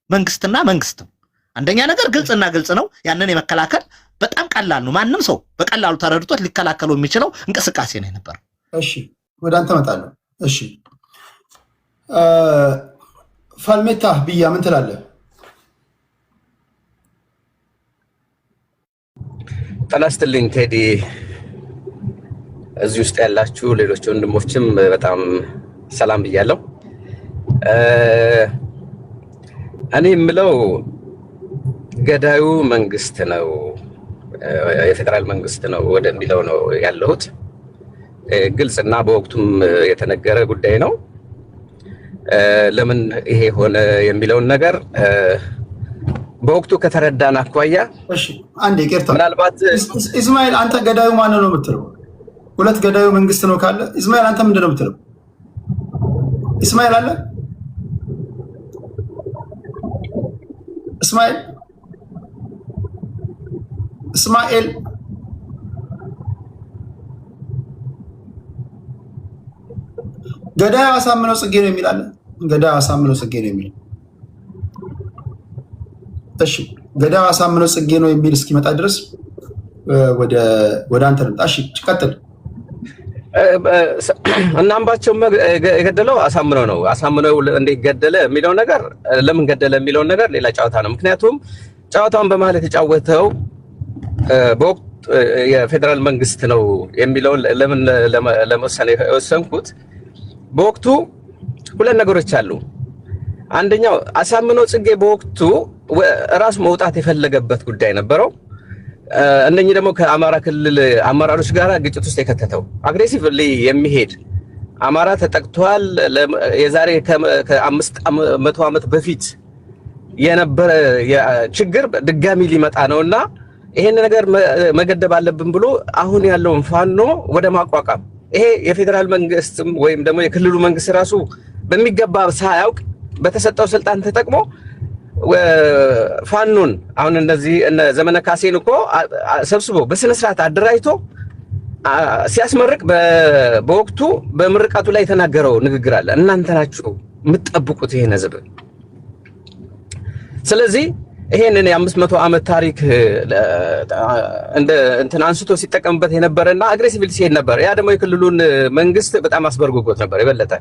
መንግስትና መንግስትም። አንደኛ ነገር ግልጽና ግልጽ ነው። ያንን የመከላከል በጣም ቀላል ነው። ማንም ሰው በቀላሉ ተረድቶት ሊከላከለው የሚችለው እንቅስቃሴ ነው የነበረው። እሺ ወደ አንተ መጣለሁ። እሺ ፋልሜታ ብያ ምን ትላለህ? ጤና ይስጥልኝ ቴዲ፣ እዚህ ውስጥ ያላችሁ ሌሎች ወንድሞችም በጣም ሰላም ብያለሁ። እኔ የምለው ገዳዩ መንግስት ነው የፌደራል መንግስት ነው ወደሚለው ነው ያለሁት። ግልጽና በወቅቱም የተነገረ ጉዳይ ነው። ለምን ይሄ ሆነ የሚለውን ነገር በወቅቱ ከተረዳን አኳያ እሺ አንዴ ይቅርታ፣ ምናልባት እስማኤል አንተ ገዳዩ ማን ነው የምትለው? ሁለት ገዳዩ መንግስት ነው ካለ እስማኤል አንተ ምንድን ነው የምትለው? እስማኤል አለ? እስማኤል ገዳዩ አሳምነው ጽጌ ነው የሚል አለ? ገዳዩ አሳምነው ጽጌ ነው የሚል እሺ ገዳዩ አሳምነው ጽጌ ነው የሚል እስኪመጣ ድረስ ወደ አንተ ልምጣ። እሺ ቀጥል። እና አምባቸው የገደለው አሳምነው ነው። አሳምነው እንዴት ገደለ የሚለው ነገር ለምን ገደለ የሚለው ነገር ሌላ ጨዋታ ነው። ምክንያቱም ጨዋታውን በመሀል የተጫወተው በወቅቱ የፌደራል መንግስት ነው የሚለው ለምን ለመወሰን የወሰንኩት በወቅቱ ሁለት ነገሮች አሉ። አንደኛው አሳምነው ጽጌ በወቅቱ ራስ መውጣት የፈለገበት ጉዳይ ነበረው። እነኚህ ደግሞ ከአማራ ክልል አመራሮች ጋር ግጭት ውስጥ የከተተው አግሬሲቭሊ የሚሄድ አማራ ተጠቅቷል። የዛሬ ከ500 ዓመት በፊት የነበረ ችግር ድጋሚ ሊመጣ ነውና ይሄን ነገር መገደብ አለብን ብሎ አሁን ያለውን ፋኖ ወደ ማቋቋም ይሄ የፌደራል መንግስት ወይም ደግሞ የክልሉ መንግስት ራሱ በሚገባ ሳያውቅ በተሰጠው ስልጣን ተጠቅሞ ፋኖን አሁን እንደዚህ እነ ዘመነ ካሴን እኮ ሰብስቦ በስነ ስርዓት አደራጅቶ ሲያስመርቅ በወቅቱ በምርቃቱ ላይ የተናገረው ንግግር አለ። እናንተ ናችሁ የምትጠብቁት ይሄን ህዝብ። ስለዚህ ይሄንን የ500 ዓመት ታሪክ እንትን አንስቶ ሲጠቀምበት የነበረና አግሬሲቭሊ ሲሄድ ነበር። ያ ደግሞ የክልሉን መንግስት በጣም አስበርግጎት ነበር የበለጠ።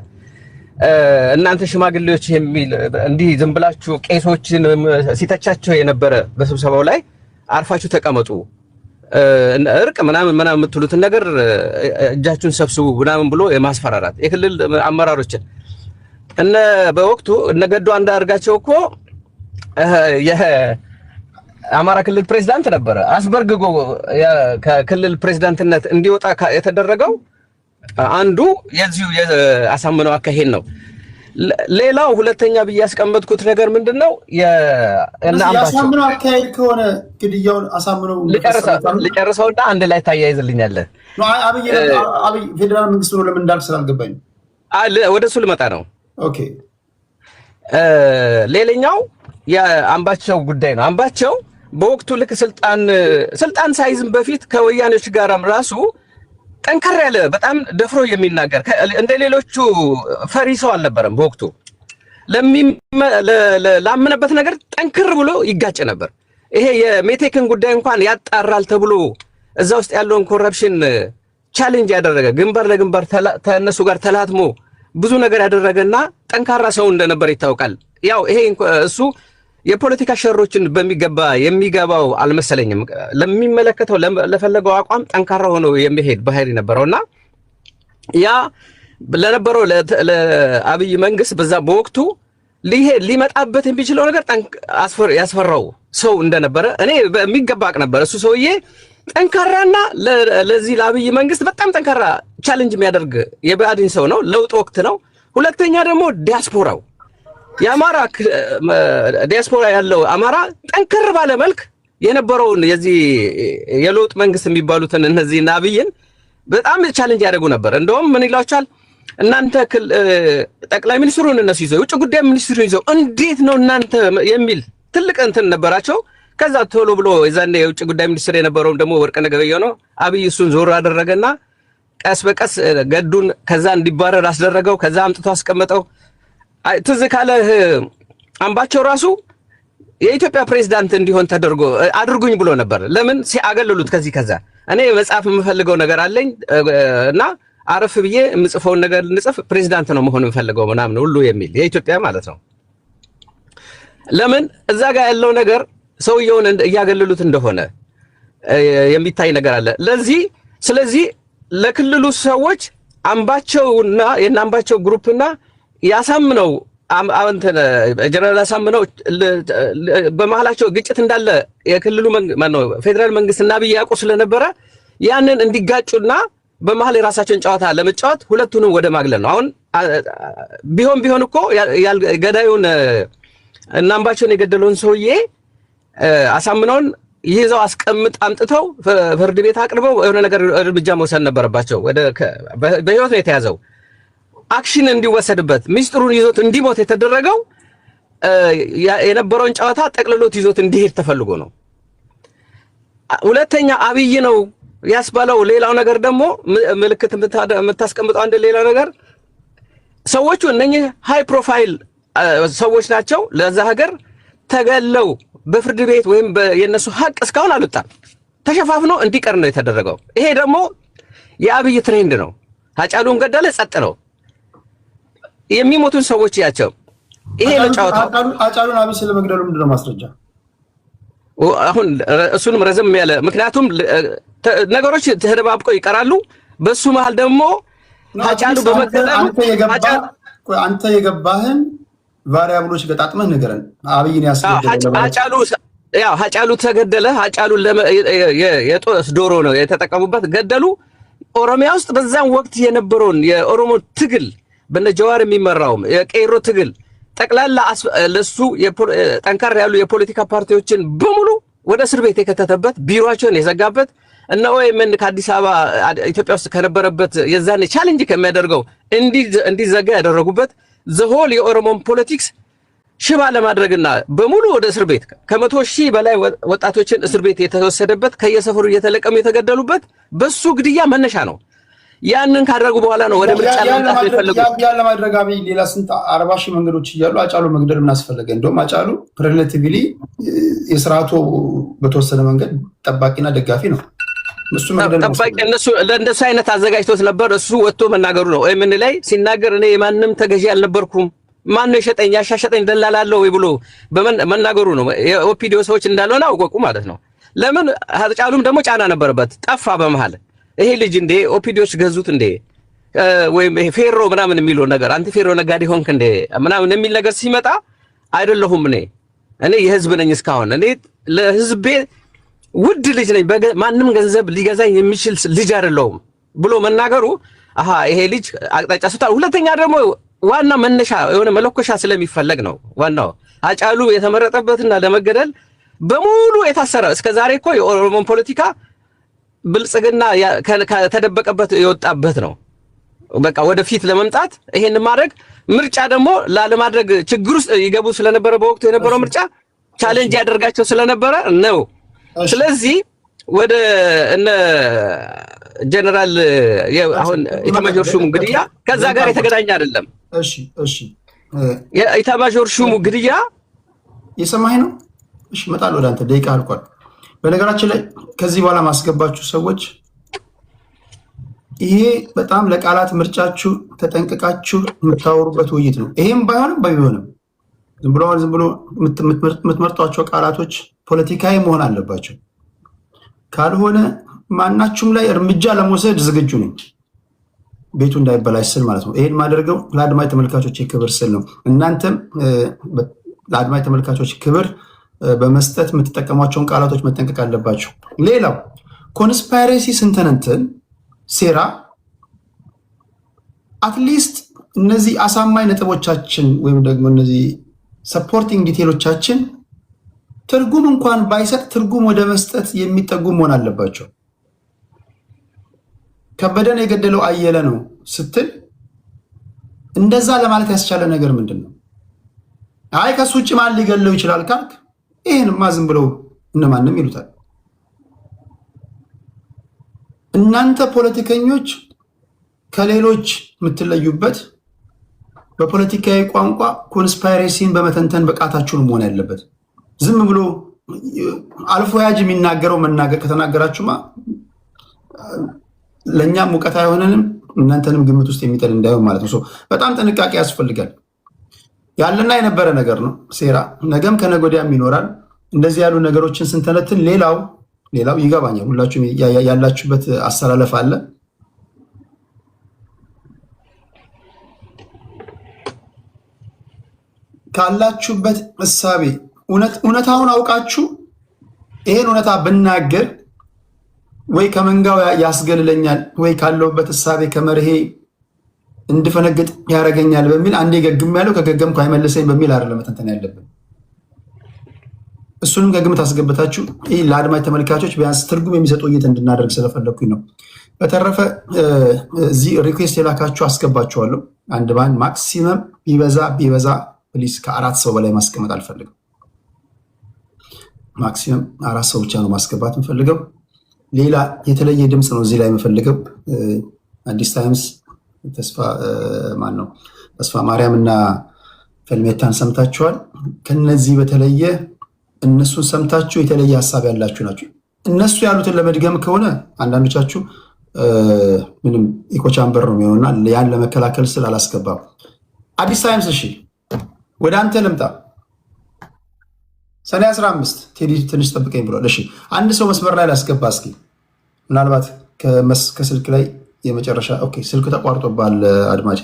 እናንተ ሽማግሌዎች የሚል እንዲህ ዝም ብላችሁ ቄሶችን ሲተቻቸው የነበረ በስብሰባው ላይ አርፋችሁ ተቀመጡ፣ እርቅ ምናምን የምትሉትን ነገር እጃችሁን ሰብስቡ ምናምን ብሎ የማስፈራራት የክልል አመራሮችን በወቅቱ እነ ገዱ አንዳርጋቸው እኮ የአማራ ክልል ፕሬዝዳንት ነበረ። አስበርግጎ ከክልል ፕሬዝዳንትነት እንዲወጣ የተደረገው አንዱ የዚሁ የአሳምነው አካሄድ ነው። ሌላው ሁለተኛ ብዬ ያስቀመጥኩት ነገር ምንድነው የአሳምነው አካሄድ ከሆነ ግድያውን አሳምነው ልጨርሰውና አንድ ላይ ታያይዝልኛለህ። አብይ ፌደራል መንግስቱ ነው ለምን እንዳልክ ስላልገባኝ ወደ እሱ ልመጣ ነው። ኦኬ ሌላኛው የአምባቸው ጉዳይ ነው። አምባቸው በወቅቱ ልክ ስልጣን ሳይዝም በፊት ከወያኔዎች ጋርም ራሱ ጠንከር ያለ በጣም ደፍሮ የሚናገር እንደሌሎቹ ፈሪ ሰው አልነበረም። በወቅቱ ላመነበት ነገር ጠንክር ብሎ ይጋጭ ነበር። ይሄ የሜቴክን ጉዳይ እንኳን ያጣራል ተብሎ እዛ ውስጥ ያለውን ኮረፕሽን ቻሌንጅ ያደረገ ግንባር ለግንባር ተነሱ ጋር ተላትሞ ብዙ ነገር ያደረገና ጠንካራ ሰው እንደነበር ይታወቃል። ያው ይሄ እሱ የፖለቲካ ሸሮችን በሚገባ የሚገባው አልመሰለኝም። ለሚመለከተው ለፈለገው አቋም ጠንካራ ሆኖ የሚሄድ ባህሪ ነበረውና ያ ለነበረው ለአብይ መንግስት በዛ በወቅቱ ሊመጣበት የሚችለው ነገር ያስፈራው ሰው እንደነበረ እኔ በሚገባ አቅ ነበር። እሱ ሰውዬ ጠንካራና ለዚህ ለአብይ መንግስት በጣም ጠንካራ ቻሌንጅ የሚያደርግ የብአዴን ሰው ነው። ለውጥ ወቅት ነው። ሁለተኛ ደግሞ ዲያስፖራው የአማራ ዲያስፖራ ያለው አማራ ጠንከር ባለ መልክ የነበረውን የዚህ የለውጥ መንግስት የሚባሉትን እነዚህና አብይን በጣም ቻሌንጅ ያደርጉ ነበር። እንደውም ምን ይላቸዋል እናንተ ጠቅላይ ሚኒስትሩን እነሱ ይዘው ውጭ ጉዳይ ሚኒስትሩን ይዘው እንዴት ነው እናንተ የሚል ትልቅ እንትን ነበራቸው። ከዛ ቶሎ ብሎ የዛኔ የውጭ ጉዳይ ሚኒስትር የነበረው ደግሞ ወርቅነህ ገበየሁ ነው። አብይ እሱን ዞር አደረገና ቀስ በቀስ ገዱን ከዛ እንዲባረር አስደረገው። ከዛ አምጥቶ አስቀመጠው። ትዝ ካለህ አምባቸው ራሱ የኢትዮጵያ ፕሬዝዳንት እንዲሆን ተደርጎ አድርጉኝ ብሎ ነበር። ለምን ሲያገለሉት ከዛ እኔ መጻፍ የምፈልገው ነገር አለኝ እና አረፍ ብዬ የምጽፈውን ነገር ልንጽፍ ፕሬዝዳንት ነው መሆን የምፈልገው ምናምን ሁሉ የሚል የኢትዮጵያ ማለት ነው። ለምን እዛ ጋር ያለው ነገር ሰውየውን እያገለሉት እንደሆነ የሚታይ ነገር አለ። ስለዚህ ለክልሉ ሰዎች አምባቸውና የናምባቸው ግሩፕና ያሳምነው ጀነራል ያሳምነው በመሃላቸው ግጭት እንዳለ የክልሉ ፌደራል መንግስትና አብይ ያውቁ ስለነበረ ያንን እንዲጋጩና በመሃል የራሳቸውን ጨዋታ ለመጫወት ሁለቱንም ወደ ማግለል ነው። አሁን ቢሆን እኮ ገዳዩን እናምባቸውን የገደለውን ሰውዬ አሳምነውን ይዘው አምጥተው ፍርድ ቤት አቅርበው የሆነ ነገር እርምጃ መውሰድ ነበረባቸው። በህይወት ነው የተያዘው። አክሽን እንዲወሰድበት ሚስጥሩን ይዞት እንዲሞት የተደረገው የነበረውን ጨዋታ ጠቅልሎት ይዞት እንዲሄድ ተፈልጎ ነው። ሁለተኛ አብይ ነው ያስባለው ሌላው ነገር ደግሞ ምልክት የምታስቀምጠው አንድ ሌላ ነገር ሰዎቹ እነኚህ ሃይ ፕሮፋይል ሰዎች ናቸው። ለዛ ሀገር ተገለው በፍርድ ቤት ወይም የነሱ ሀቅ እስካሁን አልወጣም። ተሸፋፍኖ እንዲቀር ነው የተደረገው። ይሄ ደግሞ የአብይ ትሬንድ ነው። ሃጫሉን ገደለ ጸጥ ነው። የሚሞቱን ሰዎች ያቸው ይሄ ለጫወታ ሃጫሉን አብይ ስለመግደሉ ምንድነው ማስረጃ? አሁን እሱንም ረዘም ያለ ምክንያቱም ነገሮች ተደባብቀው ይቀራሉ። በሱ መሃል ደግሞ ሃጫሉ በመገደሉ አንተ የገባህን ቫሪያብሎች ገጣጥመህ ንገረን። አብይን ያስገደለ ሃጫሉ ተገደለ። ሃጫሉ የጦስ ዶሮ ነው የተጠቀሙበት፣ ገደሉ። ኦሮሚያ ውስጥ በዛን ወቅት የነበረውን የኦሮሞ ትግል በነጀዋር የሚመራው የቄሮ ትግል ጠቅላላ ለሱ ጠንካራ ያሉ የፖለቲካ ፓርቲዎችን በሙሉ ወደ እስር ቤት የከተተበት ቢሮአቸውን የዘጋበት እና ኦኤምን ከአዲስ አበባ ኢትዮጵያ ውስጥ ከነበረበት የዛኔ ቻሌንጅ ከሚያደርገው እንዲዘጋ ያደረጉበት ዘሆል የኦሮሞን ፖለቲክስ ሽባ ለማድረግና በሙሉ ወደ እስር ቤት ከ100,000 በላይ ወጣቶችን እስር ቤት የተወሰደበት ከየሰፈሩ እየተለቀሙ የተገደሉበት በሱ ግድያ መነሻ ነው። ያንን ካደረጉ በኋላ ነው ወደ ምርጫ ለማድረግ የፈለጉት። ያ ለማድረግ አብይ ሌላ ስንት 40,000 መንገዶች እያሉ ሃጫሉ መግደል ምን አስፈለገ? እንደውም ሃጫሉ ሪሌቲቭሊ የስርዓቱ በተወሰነ መንገድ ጠባቂና ደጋፊ ነው። እሱ መግደል እነሱ ለእንደሱ አይነት አዘጋጅቶት ነበር። እሱ ወጥቶ መናገሩ ነው። ምን ላይ ሲናገር እኔ የማንም ተገዢ አልነበርኩም፣ ማን ነው የሸጠኝ ያሻሸጠኝ ደላላለው ወይ ብሎ መናገሩ ነው። የኦፒዲዮ ሰዎች እንዳልሆነ አውቀቁ ማለት ነው። ለምን ሃጫሉም ደግሞ ጫና ነበረበት፣ ጠፋ በመሃል ይሄ ልጅ እንደ ኦፒዲዮች ገዙት እንደ ወይም ይሄ ፌሮ ምናምን የሚለው ነገር አንተ ፌሮ ነጋዴ ሆንክ እንደ ምናምን የሚል ነገር ሲመጣ አይደለሁም እኔ የህዝብ ነኝ፣ እስካሁን እኔ ለህዝቤ ውድ ልጅ ነኝ፣ ማንም ገንዘብ ሊገዛኝ የሚችል ልጅ አይደለሁም ብሎ መናገሩ ይሄ ልጅ አቅጣጫ ስቷል። ሁለተኛ ደግሞ ዋና መነሻ የሆነ መለኮሻ ስለሚፈለግ ነው። ዋናው ሃጫሉ የተመረጠበትና ለመገደል በሙሉ የታሰረ እስከዛሬ እኮ የኦሮሞን ፖለቲካ ብልጽግና ከተደበቀበት የወጣበት ነው። በቃ ወደፊት ለመምጣት ይሄን ማድረግ ምርጫ ደግሞ ላለማድረግ ችግር ውስጥ ይገቡ ስለነበረ በወቅቱ የነበረው ምርጫ ቻሌንጅ ያደርጋቸው ስለነበረ ነው። ስለዚህ ወደ እነ ጀነራል አሁን ኢታማዦር ሹሙ ግድያ ከዛ ጋር የተገናኘ አይደለም። እሺ የኢታማዦር ሹሙ ግድያ የሰማኸኝ ነው። እሺ እመጣለሁ ወደ አንተ ደቂቃ አልቋል። በነገራችን ላይ ከዚህ በኋላ ማስገባችሁ ሰዎች ይሄ በጣም ለቃላት ምርጫችሁ ተጠንቅቃችሁ የምታወሩበት ውይይት ነው። ይሄም ባይሆንም ዝም ብሎ የምትመርጧቸው ቃላቶች ፖለቲካዊ መሆን አለባቸው። ካልሆነ ማናችሁም ላይ እርምጃ ለመውሰድ ዝግጁ ነኝ፣ ቤቱ እንዳይበላሽ ስል ማለት ነው። ይሄን ማደርገው ለአድማጭ ተመልካቾች ክብር ስል ነው። እናንተም ለአድማጭ ተመልካቾች ክብር በመስጠት የምትጠቀሟቸውን ቃላቶች መጠንቀቅ አለባቸው። ሌላው ኮንስፓይሬሲ ስንተነትን ሴራ አትሊስት እነዚህ አሳማኝ ነጥቦቻችን ወይም ደግሞ እነዚህ ሰፖርቲንግ ዲቴሎቻችን ትርጉም እንኳን ባይሰጥ ትርጉም ወደ መስጠት የሚጠጉ መሆን አለባቸው። ከበደን የገደለው አየለ ነው ስትል እንደዛ ለማለት ያስቻለ ነገር ምንድን ነው? አይ ከሱ ውጭ ማን ሊገለው ይችላል ካልክ ይሄንማ ዝም ብለው እነማንም ይሉታል። እናንተ ፖለቲከኞች ከሌሎች የምትለዩበት በፖለቲካዊ ቋንቋ ኮንስፓይሬሲን በመተንተን ብቃታችሁን መሆን ያለበት። ዝም ብሎ አልፎ ያጅ የሚናገረው መናገር ከተናገራችሁማ ለእኛም ሙቀት አይሆነንም፣ እናንተንም ግምት ውስጥ የሚጥል እንዳይሆን ማለት ነው። በጣም ጥንቃቄ ያስፈልጋል። ያለና የነበረ ነገር ነው ሴራ፣ ነገም ከነገ ወዲያም ይኖራል። እንደዚህ ያሉ ነገሮችን ስንተነትን ሌላው ይገባኛል። ሁላችሁም ያላችሁበት አሰላለፍ አለ። ካላችሁበት እሳቤ እውነታውን አውቃችሁ ይሄን እውነታ ብናገር ወይ ከመንጋው ያስገልለኛል ወይ ካለውበት እሳቤ ከመርሄ እንድፈነግጥ ያደርገኛል በሚል አንዴ ገግም ያለው ከገገምኩ አይመልሰኝ በሚል አይደለም መተንተን ያለብን። እሱንም ከግምት አስገብታችሁ ይህ ለአድማጭ ተመልካቾች ቢያንስ ትርጉም የሚሰጡ ውይይት እንድናደርግ ስለፈለግኩኝ ነው። በተረፈ እዚህ ሪኩዌስት የላካችሁ አስገባችኋለሁ አንድ ባንድ። ማክሲመም ቢበዛ ፕሊስ ከ4 ሰው በላይ ማስቀመጥ አልፈልግም። ማክሲመም 4 ሰው ብቻ ነው ማስገባት የምፈልገው። ሌላ የተለየ ድምፅ ነው እዚህ ላይ የምፈልገው። አዲስ ታይምስ ተስፋ ማርያም እና ፈልሜታን ሰምታችኋል። ከነዚህ በተለየ እነሱን ሰምታችሁ የተለየ ሀሳብ ያላችሁ ናችሁ። እነሱ ያሉትን ለመድገም ከሆነ አንዳንዶቻችሁ ምንም ኢኮቻምበር ነው የሚሆንና ያን ለመከላከል ስል አላስገባም። አዲስ ታይምስ እሺ፣ ወደ አንተ ልምጣ። ሰኔ 15 ቴዲ ትንሽ ጠብቀኝ ብሏል። እሺ፣ አንድ ሰው መስመር ላይ ላስገባ እስኪ። ምናልባት ከስልክ ላይ የመጨረሻ ኦኬ፣ ስልክ ተቋርጦባል አድማጭ።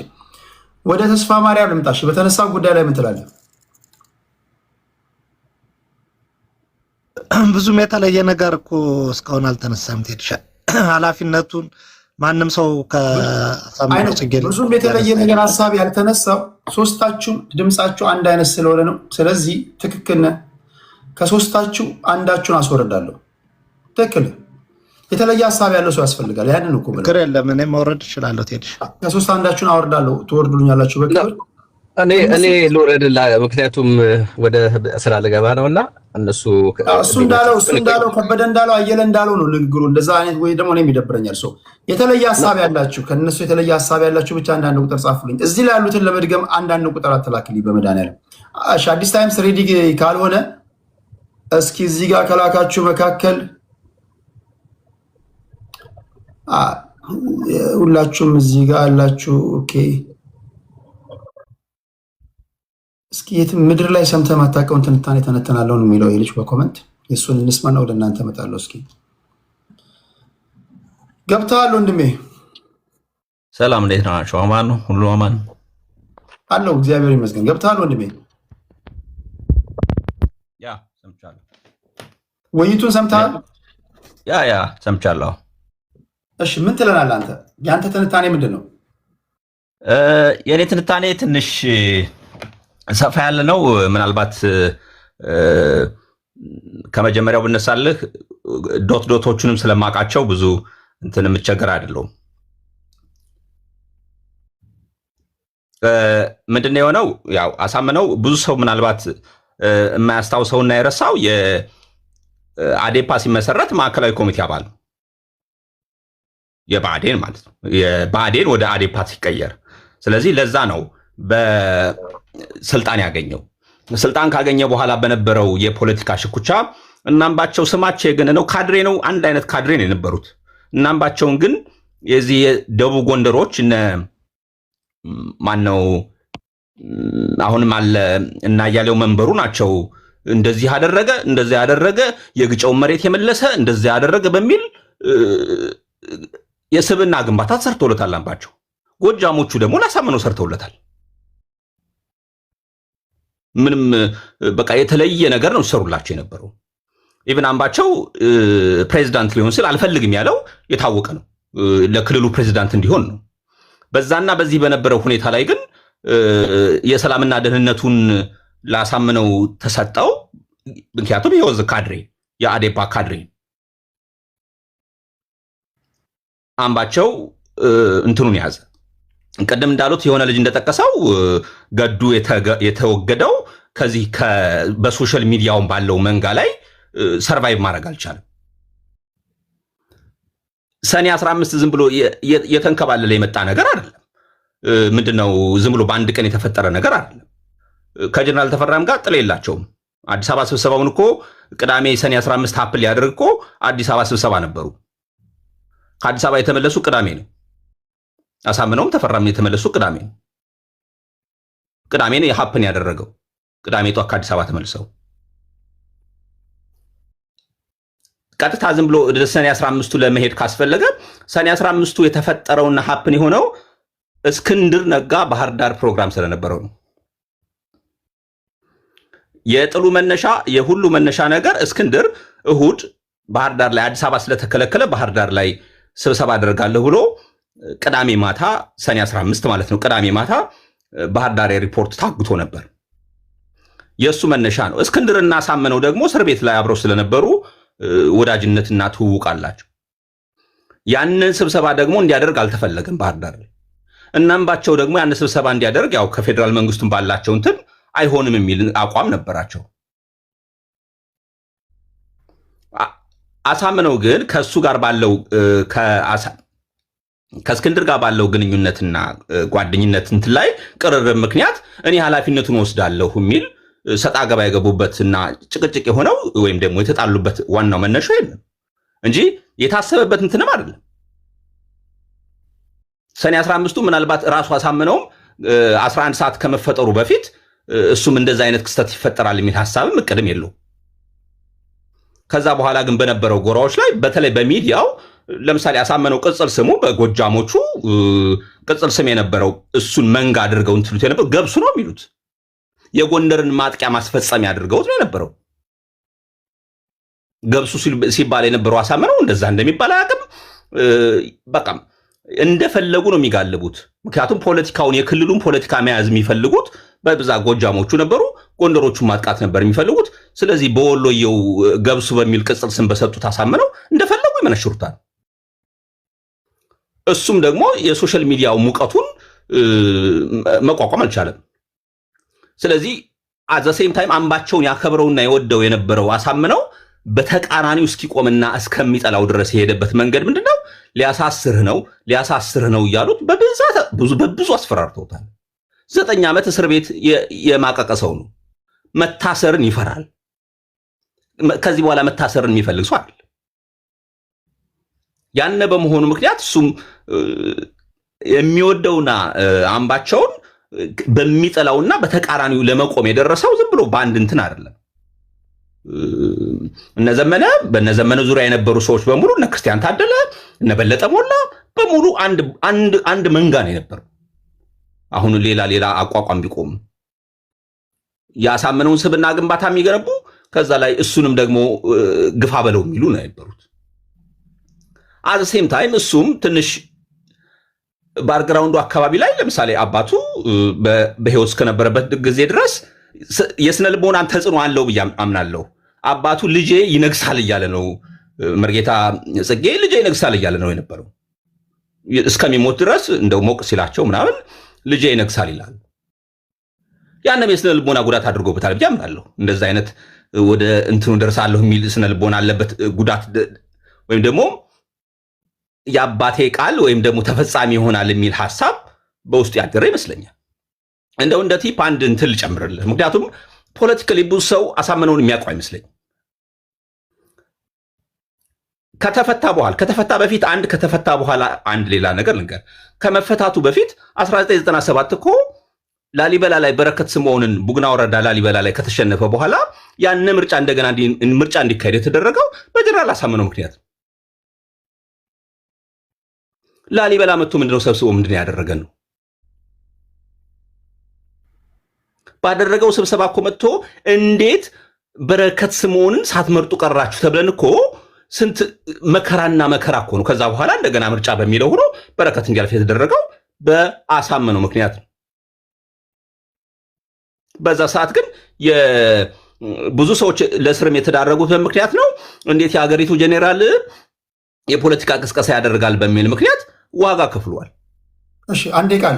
ወደ ተስፋ ማርያም ልምጣ። እሺ፣ በተነሳው ጉዳይ ላይ ምን ትላለህ? ብዙም የተለየ ነገር እኮ እስካሁን አልተነሳም። ቴዲሻ ኃላፊነቱን ማንም ሰው ከሰማው ጽጌል ብዙም የተለየ ነገር ሀሳብ ያልተነሳው ሶስታችሁም ድምጻችሁ አንድ አይነት ስለሆነ ነው። ስለዚህ ትክክል ነህ። ከሶስታችሁ አንዳችሁን አስወርዳለሁ። ትክክል። የተለየ ሀሳብ ያለው ሰው ያስፈልጋል። ያንን እኮ ብለህ ከረ ለምን እኔ ማውረድ እችላለሁ። ቴዲሻ ከሶስት አንዳችሁን አወርዳለሁ። ትወርዱልኛላችሁ በክብር። እኔ ልውረድ፣ ምክንያቱም ወደ ስራ ልገባ ነውና እነሱ እሱ እንዳለው ከበደ እንዳለው አየለ እንዳለው ነው ንግግሩ። እንደዛ አይነት ወይ ደግሞ እኔም ይደብረኛል። ሰው የተለየ ሀሳብ ያላችሁ ከነሱ የተለየ ሀሳብ ያላችሁ ብቻ አንዳንድ ቁጥር ጻፉልኝ። እዚህ ላይ ያሉትን ለመድገም አንዳንድ ቁጥር አትላክልኝ በመድኃኒዓለም። እሺ፣ አዲስ ታይምስ ሬዲ ካልሆነ እስኪ እዚህ ጋር ከላካችሁ መካከል ሁላችሁም እዚህ ጋር አላችሁ። ኦኬ፣ እስኪ የትም ምድር ላይ ሰምተህ ማታውቀውን ትንታኔ ተነተናለሁ ነው የሚለው የልጅ በኮመንት የእሱን እንስማና ወደ እናንተ እመጣለሁ። እስኪ ገብተዋል ወንድሜ? ሰላም፣ እንዴት ናቸው? አማን ነው? ሁሉ አማን አለው? እግዚአብሔር ይመስገን። ገብተዋል ወንድሜ? ያ ሰምቻለሁ። ውይይቱን ሰምተሃል? ያ ሰምቻለሁ። እሺ፣ ምን ትለናለህ አንተ? የአንተ ትንታኔ ምንድን ነው? የእኔ ትንታኔ ትንሽ ሰፋ ያለ ነው። ምናልባት ከመጀመሪያው ብነሳልህ ዶቶቹንም ስለማውቃቸው ብዙ እንትን የምቸገር አይደለሁም። ምንድነው የሆነው? ያው አሳምነው ብዙ ሰው ምናልባት የማያስታውሰውና የረሳው የአዴፓ ሲመሰረት ማዕከላዊ ኮሚቴ አባል ነው። የብአዴን ማለት ነው። የብአዴን ወደ አዴፓ ሲቀየር፣ ስለዚህ ለዛ ነው በስልጣን ያገኘው። ስልጣን ካገኘ በኋላ በነበረው የፖለቲካ ሽኩቻ እናምባቸው ስማቸው የገነነው ካድሬ ነው። አንድ አይነት ካድሬ ነው የነበሩት። እናምባቸውን ግን የዚህ የደቡብ ጎንደሮች እነ ማነው አሁንም አለ እና ያለው መንበሩ ናቸው እንደዚህ ያደረገ የግጨውን መሬት የመለሰ እንደዚህ ያደረገ በሚል የስብና ግንባታ ሰርተውለታል አምባቸው። ጎጃሞቹ ደግሞ ላሳምነው ሰርተውለታል። ምንም በቃ የተለየ ነገር ነው ሰሩላቸው የነበረው። ኢቭን አምባቸው ፕሬዝዳንት ሊሆን ሲል አልፈልግም ያለው የታወቀ ነው። ለክልሉ ፕሬዝዳንት እንዲሆን ነው። በዛና በዚህ በነበረው ሁኔታ ላይ ግን የሰላምና ደህንነቱን ላሳምነው ተሰጠው። ምክንያቱም የወዝ ካድሬ የአዴፓ ካድሬ አምባቸው እንትኑን ያዘ። ቀደም እንዳሉት የሆነ ልጅ እንደጠቀሰው ገዱ የተወገደው ከዚህ በሶሻል ሚዲያውን ባለው መንጋ ላይ ሰርቫይቭ ማድረግ አልቻለም። ሰኔ 15 ዝም ብሎ የተንከባለለ የመጣ ነገር አይደለም። ምንድነው ዝም ብሎ በአንድ ቀን የተፈጠረ ነገር አይደለም። ከጀነራል ተፈራም ጋር ጥል የላቸውም። አዲስ አበባ ስብሰባውን እኮ ቅዳሜ ሰኔ 15 ሀፕል ያደርግ እኮ አዲስ አበባ ስብሰባ ነበሩ። ከአዲስ አበባ የተመለሱ ቅዳሜ ነው። አሳምነውም ተፈራም የተመለሱ ቅዳሜ ነው። ቅዳሜ ነው የሀፕን ያደረገው። ቅዳሜ ጧት ከአዲስ አበባ ተመልሰው ቀጥታ ዝም ብሎ ወደ ሰኔ 15ቱ ለመሄድ ካስፈለገ ሰኔ 15ቱ የተፈጠረውና ሀፕን የሆነው እስክንድር ነጋ ባህር ዳር ፕሮግራም ስለነበረው ነው። የጥሉ መነሻ የሁሉ መነሻ ነገር እስክንድር እሁድ ባህር ዳር ላይ አዲስ አበባ ስለተከለከለ ባህር ዳር ላይ ስብሰባ አደርጋለሁ ብሎ ቅዳሜ ማታ ሰኔ 15 ማለት ነው ቅዳሜ ማታ ባህር ዳር ሪፖርት ታግቶ ነበር። የሱ መነሻ ነው። እስክንድርና ሳመነው ደግሞ እስር ቤት ላይ አብረው ስለነበሩ ወዳጅነትና ትውውቅ አላቸው። ያንን ስብሰባ ደግሞ እንዲያደርግ አልተፈለገም ባህር ዳር ላይ። እናምባቸው ደግሞ ያንን ስብሰባ እንዲያደርግ ያው ከፌደራል መንግስቱን ባላቸው እንትን አይሆንም የሚል አቋም ነበራቸው። አሳምነው ግን ከሱ ጋር ባለው ከእስክንድር ጋር ባለው ግንኙነትና ጓደኝነት እንትን ላይ ቅርርብ ምክንያት እኔ ኃላፊነቱን ወስዳለሁ የሚል ሰጣ ገባ የገቡበትና ጭቅጭቅ የሆነው ወይም ደግሞ የተጣሉበት ዋናው መነሻው የለም እንጂ የታሰበበት እንትንም አይደለም። ሰኔ 15ቱ ምናልባት ራሱ አሳምነውም 11 ሰዓት ከመፈጠሩ በፊት እሱም እንደዛ አይነት ክስተት ይፈጠራል የሚል ሐሳብም እቅድም የለው። ከዛ በኋላ ግን በነበረው ጎራዎች ላይ በተለይ በሚዲያው ለምሳሌ አሳምነው ቅጽል ስሙ በጎጃሞቹ ቅጽል ስም የነበረው እሱን መንጋ አድርገው እንትሉት የነበረው ገብሱ ነው የሚሉት። የጎንደርን ማጥቂያ ማስፈጸም ያድርገውት ነው የነበረው። ገብሱ ሲባል የነበረው አሳምነው እንደዛ እንደሚባል አያውቅም። በቃ እንደፈለጉ ነው የሚጋልቡት። ምክንያቱም ፖለቲካውን የክልሉን ፖለቲካ መያዝ የሚፈልጉት በብዛት ጎጃሞቹ ነበሩ። ጎንደሮቹን ማጥቃት ነበር የሚፈልጉት። ስለዚህ በወሎየው ገብሱ በሚል ቅጽል ስም በሰጡት አሳምነው እንደፈለጉ ይመነሽሩታል። እሱም ደግሞ የሶሻል ሚዲያው ሙቀቱን መቋቋም አልቻለም። ስለዚህ አት ዘ ሴም ታይም አምባቸውን ያከብረውና የወደው የነበረው አሳምነው በተቃራኒው እስኪቆምና እስከሚጠላው ድረስ የሄደበት መንገድ ምንድነው? ሊያሳስርህ ነው እያሉት በብዙ አስፈራርተውታል። 9 ዓመት እስር ቤት የማቀቀ ሰው ነው። መታሰርን ይፈራል። ከዚህ በኋላ መታሰርን የሚፈልግ ሰው አይደል። ያነ በመሆኑ ምክንያት እሱም የሚወደውና አምባቸውን በሚጠላውና በተቃራኒው ለመቆም የደረሰው ዝም ብሎ በአንድ እንትን አይደለም። በነዘመነ ዙሪያ የነበሩ ሰዎች በሙሉ እነ ክርስቲያን ታደለ እነ በለጠ ሞላ በሙሉ አንድ መንጋ ነው የነበረው። አሁን ሌላ አቋቋም ቢቆም ያሳምነውን ስብና ግንባታ የሚገነቡ ከዛ ላይ እሱንም ደግሞ ግፋ በለው የሚሉ ነው የነበሩት። አት ሴም ታይም እሱም ትንሽ ባርግራውንዱ አካባቢ ላይ ለምሳሌ አባቱ በህይወት እስከነበረበት ጊዜ ድረስ የስነ ልቦናን ተጽዕኖ አለው ብዬ አምናለሁ። አባቱ ልጄ ይነግሳል እያለ ነው፣ መርጌታ ጽጌ ልጄ ይነግሳል እያለ ነው የነበረው እስከሚሞት ድረስ። እንደው ሞቅ ሲላቸው ምናምን ልጄ ይነግሳል ይላል። ያንም የስነ ልቦና ጉዳት አድርጎበታል ብዬ አምናለሁ። እንደዛ አይነት ወደ እንትኑ ደርሳለሁ የሚል ስነ ልቦና አለበት ጉዳት ወይም ደግሞ የአባቴ ቃል ወይም ደግሞ ተፈጻሚ ይሆናል የሚል ሐሳብ በውስጡ ያደረ ይመስለኛል። እንደው እንደ ቲፕ አንድ እንትን ልጨምርልህ። ምክንያቱም ፖለቲካሊ ብዙ ሰው አሳምነውን የሚያውቀው አይመስለኝ። ከተፈታ በፊት ከተፈታ በኋላ አንድ ሌላ ነገር ልንገር። ከመፈታቱ በፊት 1997 እኮ ላሊበላ ላይ በረከት ስምዖንን ቡግና ወረዳ ላሊበላ ላይ ከተሸነፈ በኋላ ያን ምርጫ እንደገና ምርጫ እንዲካሄድ የተደረገው በጀነራል አሳምነው ምክንያት ነው። ላሊበላ መጥቶ ምንድነው ሰብስቦ ምንድነው ያደረገን ነው? ባደረገው ስብሰባ እኮ መጥቶ እንዴት በረከት ስምዖንን ሳትመርጡ ቀራችሁ ተብለን እኮ ስንት መከራና መከራ እኮ ነው። ከዛ በኋላ እንደገና ምርጫ በሚለው ሆኖ በረከት እንዲያልፍ የተደረገው በአሳምነው ምክንያት ነው። በዛ ሰዓት ግን ብዙ ሰዎች ለእስርም የተዳረጉት በምክንያት ነው። እንዴት የሀገሪቱ ጄኔራል የፖለቲካ ቅስቀሳ ያደርጋል በሚል ምክንያት ዋጋ ከፍሏል። እሺ አንዴ ቃል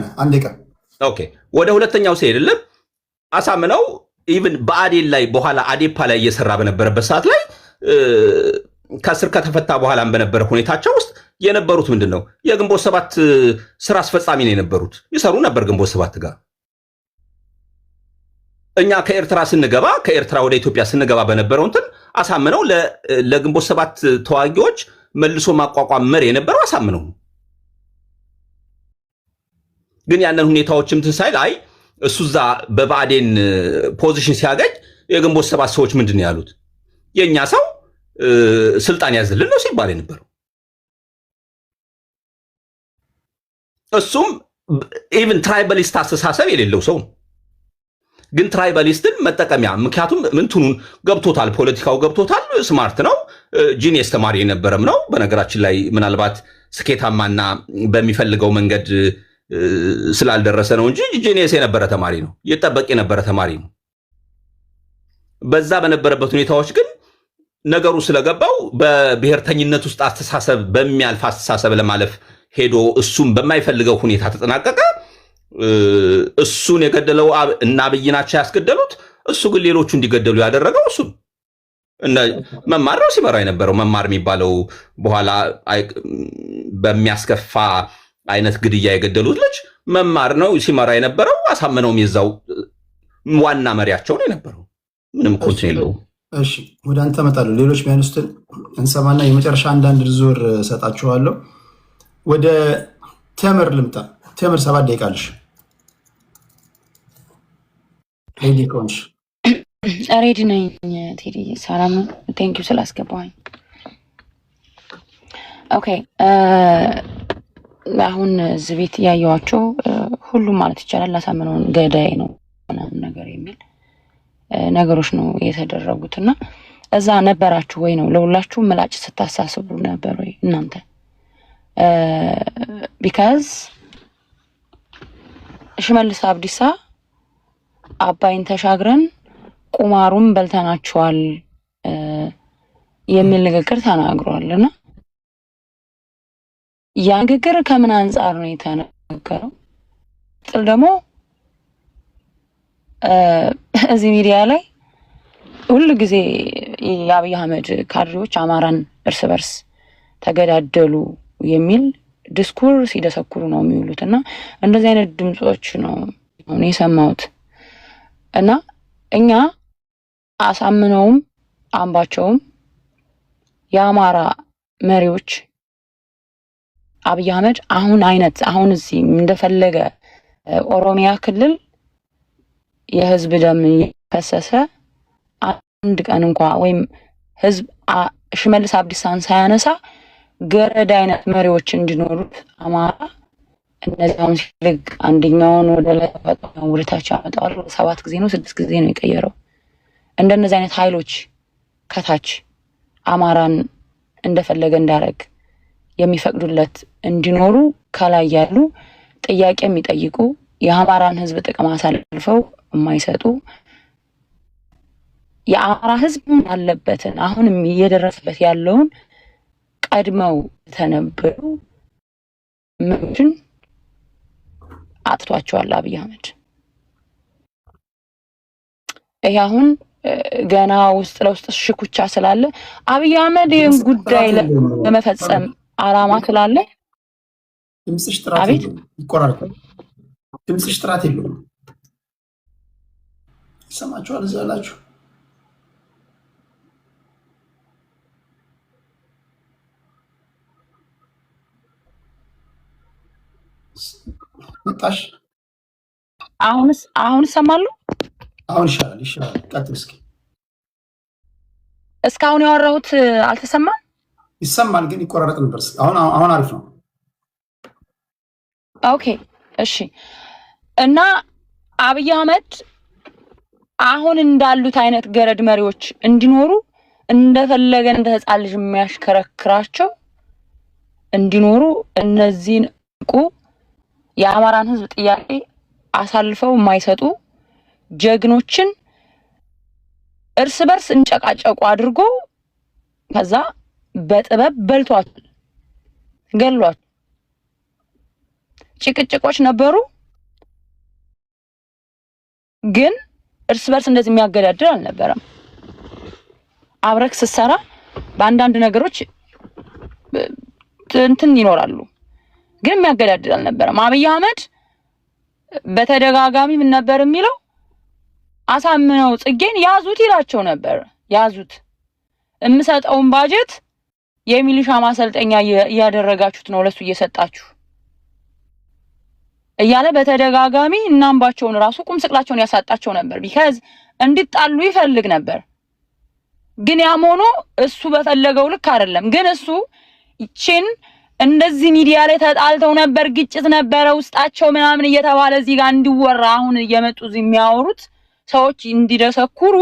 ኦኬ። ወደ ሁለተኛው ሲሄድልም አሳምነው ኢቭን በአዴን ላይ በኋላ አዴፓ ላይ እየሰራ በነበረበት ሰዓት ላይ ከስር ከተፈታ በኋላም በነበረ ሁኔታቸው ውስጥ የነበሩት ምንድነው የግንቦት ሰባት ስራ አስፈጻሚ ነው የነበሩት። ይሰሩ ነበር ግንቦት ሰባት ጋር። እኛ ከኤርትራ ወደ ኢትዮጵያ ስንገባ በነበረው እንትን አሳምነው ለግንቦት ሰባት ተዋጊዎች መልሶ ማቋቋም መሪ የነበረው አሳምነው። ግን ያንን ሁኔታዎችም ትንሳይል አይ እሱ እዛ በባዕዴን ፖዚሽን ሲያገኝ የግንቦት ሰባት ሰዎች ምንድነው ያሉት? የኛ ሰው ስልጣን ያዝልን ነው ሲባል የነበረው። እሱም ኢቭን ትራይባሊስት አስተሳሰብ የሌለው ሰው ነው። ግን ትራይባሊስትን መጠቀሚያ ምክንያቱም ምንቱን ገብቶታል፣ ፖለቲካው ገብቶታል፣ ስማርት ነው፣ ጂኒየስ ተማሪ የነበረም ነው። በነገራችን ላይ ምናልባት ስኬታማና በሚፈልገው መንገድ ስላልደረሰ ነው እንጂ ጂኒየስ የነበረ ተማሪ ነው፣ የጠበቅ የነበረ ተማሪ ነው። በዛ በነበረበት ሁኔታዎች ግን ነገሩ ስለገባው በብሔርተኝነት ውስጥ አስተሳሰብ በሚያልፍ አስተሳሰብ ለማለፍ ሄዶ እሱም በማይፈልገው ሁኔታ ተጠናቀቀ። እሱን የገደለው እና አብይ ናቸው ያስገደሉት። እሱ ግን ሌሎቹ እንዲገደሉ ያደረገው እሱ መማር ነው ሲመራ የነበረው። መማር የሚባለው በኋላ በሚያስከፋ አይነት ግድያ የገደሉት ልጅ መማር ነው ሲመራ የነበረው። አሳምነውም የዛው ዋና መሪያቸው ነው የነበረው። ምንም ኮንትን የለውም። እሺ ወደ አንተ እመጣለሁ። ሌሎች ሚያነሱትን እንሰማና የመጨረሻ አንዳንድ ዙር ሰጣችኋለሁ። ወደ ተምር ልምጣ። ተምር 7 ደቂቃ አለሽ። ሬዲ ከሆንሽ። ሬዲ ነኝ ቴዲ። ሰላም ነው። ቴንኪው ስላስገባኝ። ኦኬ አሁን እዚህ ቤት ያየኋቸው ሁሉም ማለት ይቻላል አሳምነውን ገዳይ ነው ምናምን ነገር የሚል ነገሮች ነው የተደረጉት። እና እዛ ነበራችሁ ወይ ነው ለሁላችሁ ምላጭ ስታሳስቡ ነበር ወይ እናንተ? ቢካዝ ሽመልስ አብዲሳ አባይን ተሻግረን ቁማሩን በልተናቸዋል የሚል ንግግር ተናግሯልና ያ ንግግር ከምን አንጻር ነው የተነገረው? ጥል ደግሞ እዚህ ሚዲያ ላይ ሁሉ ጊዜ የአብይ አህመድ ካድሬዎች አማራን እርስ በርስ ተገዳደሉ የሚል ዲስኩር ሲደሰኩሩ ነው የሚውሉት እና እንደዚህ አይነት ድምጾች ነው አሁን የሰማሁት። እና እኛ አሳምነውም አምባቸውም የአማራ መሪዎች አብይ አህመድ አሁን እዚህ እንደፈለገ ኦሮሚያ ክልል የህዝብ ደም የፈሰሰ አንድ ቀን እንኳ ወይም ህዝብ ሽመልስ አብዲሳን ሳያነሳ ገረድ አይነት መሪዎች እንዲኖሩት አማራ እነዚያውን ሲልግ አንደኛውን ወደ ላይ ፈጣን ወደታች ያመጣዋል። 7 ጊዜ ነው 6 ጊዜ ነው የቀየረው። እንደነዚህ አይነት ኃይሎች ከታች አማራን እንደፈለገ እንዳረግ የሚፈቅዱለት እንዲኖሩ ከላይ ያሉ ጥያቄ የሚጠይቁ የአማራን ህዝብ ጥቅም አሳልፈው የማይሰጡ የአማራ ህዝብ ያለበትን አሁንም እየደረሰበት ያለውን ቀድመው ተነበሩ ምንድን አጥቷቸዋል አብይ አህመድ። ይሄ አሁን ገና ውስጥ ለውስጥ ሽኩቻ ስላለ አብይ አህመድ ይህን ጉዳይ ለመፈጸም አላማ ስላለ ድምፅሽ ጥራት ይቆራረጣል። ድምፅሽ ጥራት የለውም። ይሰማችኋል እዚህ ያላችሁ? መጣሽ? አሁን ይሰማሉ? አሁን ይሻላል። ቀጥል እስኪ። እስካሁን ያወራሁት አልተሰማም? ይሰማል ግን ይቆራረጥ ነበር። አሁን አሪፍ ነው። ኦኬ እሺ። እና አብይ አህመድ አሁን እንዳሉት አይነት ገረድ መሪዎች እንዲኖሩ እንደፈለገ እንደ ህፃን ልጅ የሚያሽከረክራቸው እንዲኖሩ እነዚህን የአማራን ህዝብ ጥያቄ አሳልፈው የማይሰጡ ጀግኖችን እርስ በርስ እንጨቃጨቁ አድርጎ ከዛ በጥበብ በልቷቸው ገሏቸው። ጭቅጭቆች ነበሩ፣ ግን እርስ በርስ እንደዚህ የሚያገዳድል አልነበረም። አብረክ ስትሰራ በአንዳንድ ነገሮች እንትን ይኖራሉ፣ ግን የሚያገዳድል አልነበረም። አብይ አህመድ በተደጋጋሚ ምን ነበር የሚለው? አሳምነው ጽጌን ያዙት ይላቸው ነበር። ያዙት፣ የምሰጠውን ባጀት የሚሊሻ ማሰልጠኛ እያደረጋችሁት ነው ለሱ እየሰጣችሁ እያለ በተደጋጋሚ እናምባቸውን ራሱ ቁም ስቅላቸውን ያሳጣቸው ነበር። ቢካዝ እንዲጣሉ ይፈልግ ነበር። ግን ያም ሆኖ እሱ በፈለገው ልክ አይደለም። ግን እሱ ይችን እንደዚህ ሚዲያ ላይ ተጣልተው ነበር፣ ግጭት ነበረ ውስጣቸው ምናምን እየተባለ እዚህ ጋር እንዲወራ አሁን እየመጡ እዚህ የሚያወሩት ሰዎች እንዲደሰኩሩ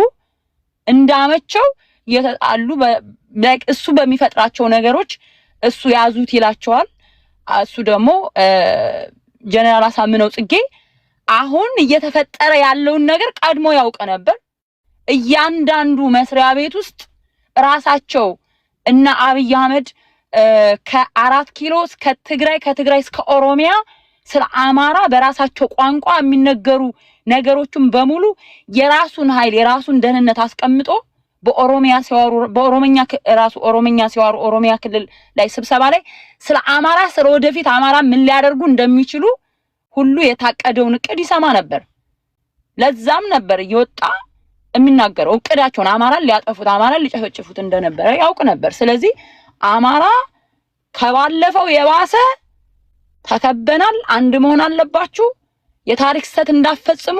እንዳመቸው እየተጣሉ እሱ በሚፈጥራቸው ነገሮች እሱ ያዙት ይላቸዋል። እሱ ደግሞ ጀነራል አሳምነው ጽጌ አሁን እየተፈጠረ ያለውን ነገር ቀድሞ ያውቅ ነበር። እያንዳንዱ መስሪያ ቤት ውስጥ ራሳቸው እና አብይ አህመድ ከ4 ኪሎ እስከ ትግራይ ከትግራይ እስከ ኦሮሚያ ስለ አማራ በራሳቸው ቋንቋ የሚነገሩ ነገሮችን በሙሉ የራሱን ኃይል የራሱን ደህንነት አስቀምጦ በኦሮሚያ ሲዋሩ በኦሮሚኛ ራሱ ኦሮሚኛ ሲዋሩ ኦሮሚያ ክልል ላይ ስብሰባ ላይ ስለ አማራ ስለ ወደፊት አማራ ምን ሊያደርጉ እንደሚችሉ ሁሉ የታቀደውን እቅድ ይሰማ ነበር። ለዛም ነበር እየወጣ የሚናገረው እቅዳቸውን አማራን ሊያጠፉት አማራን ሊጨፈጭፉት እንደነበረ ያውቅ ነበር። ስለዚህ አማራ ከባለፈው የባሰ ተከበናል፣ አንድ መሆን አለባችሁ፣ የታሪክ ስህተት እንዳፈጽሙ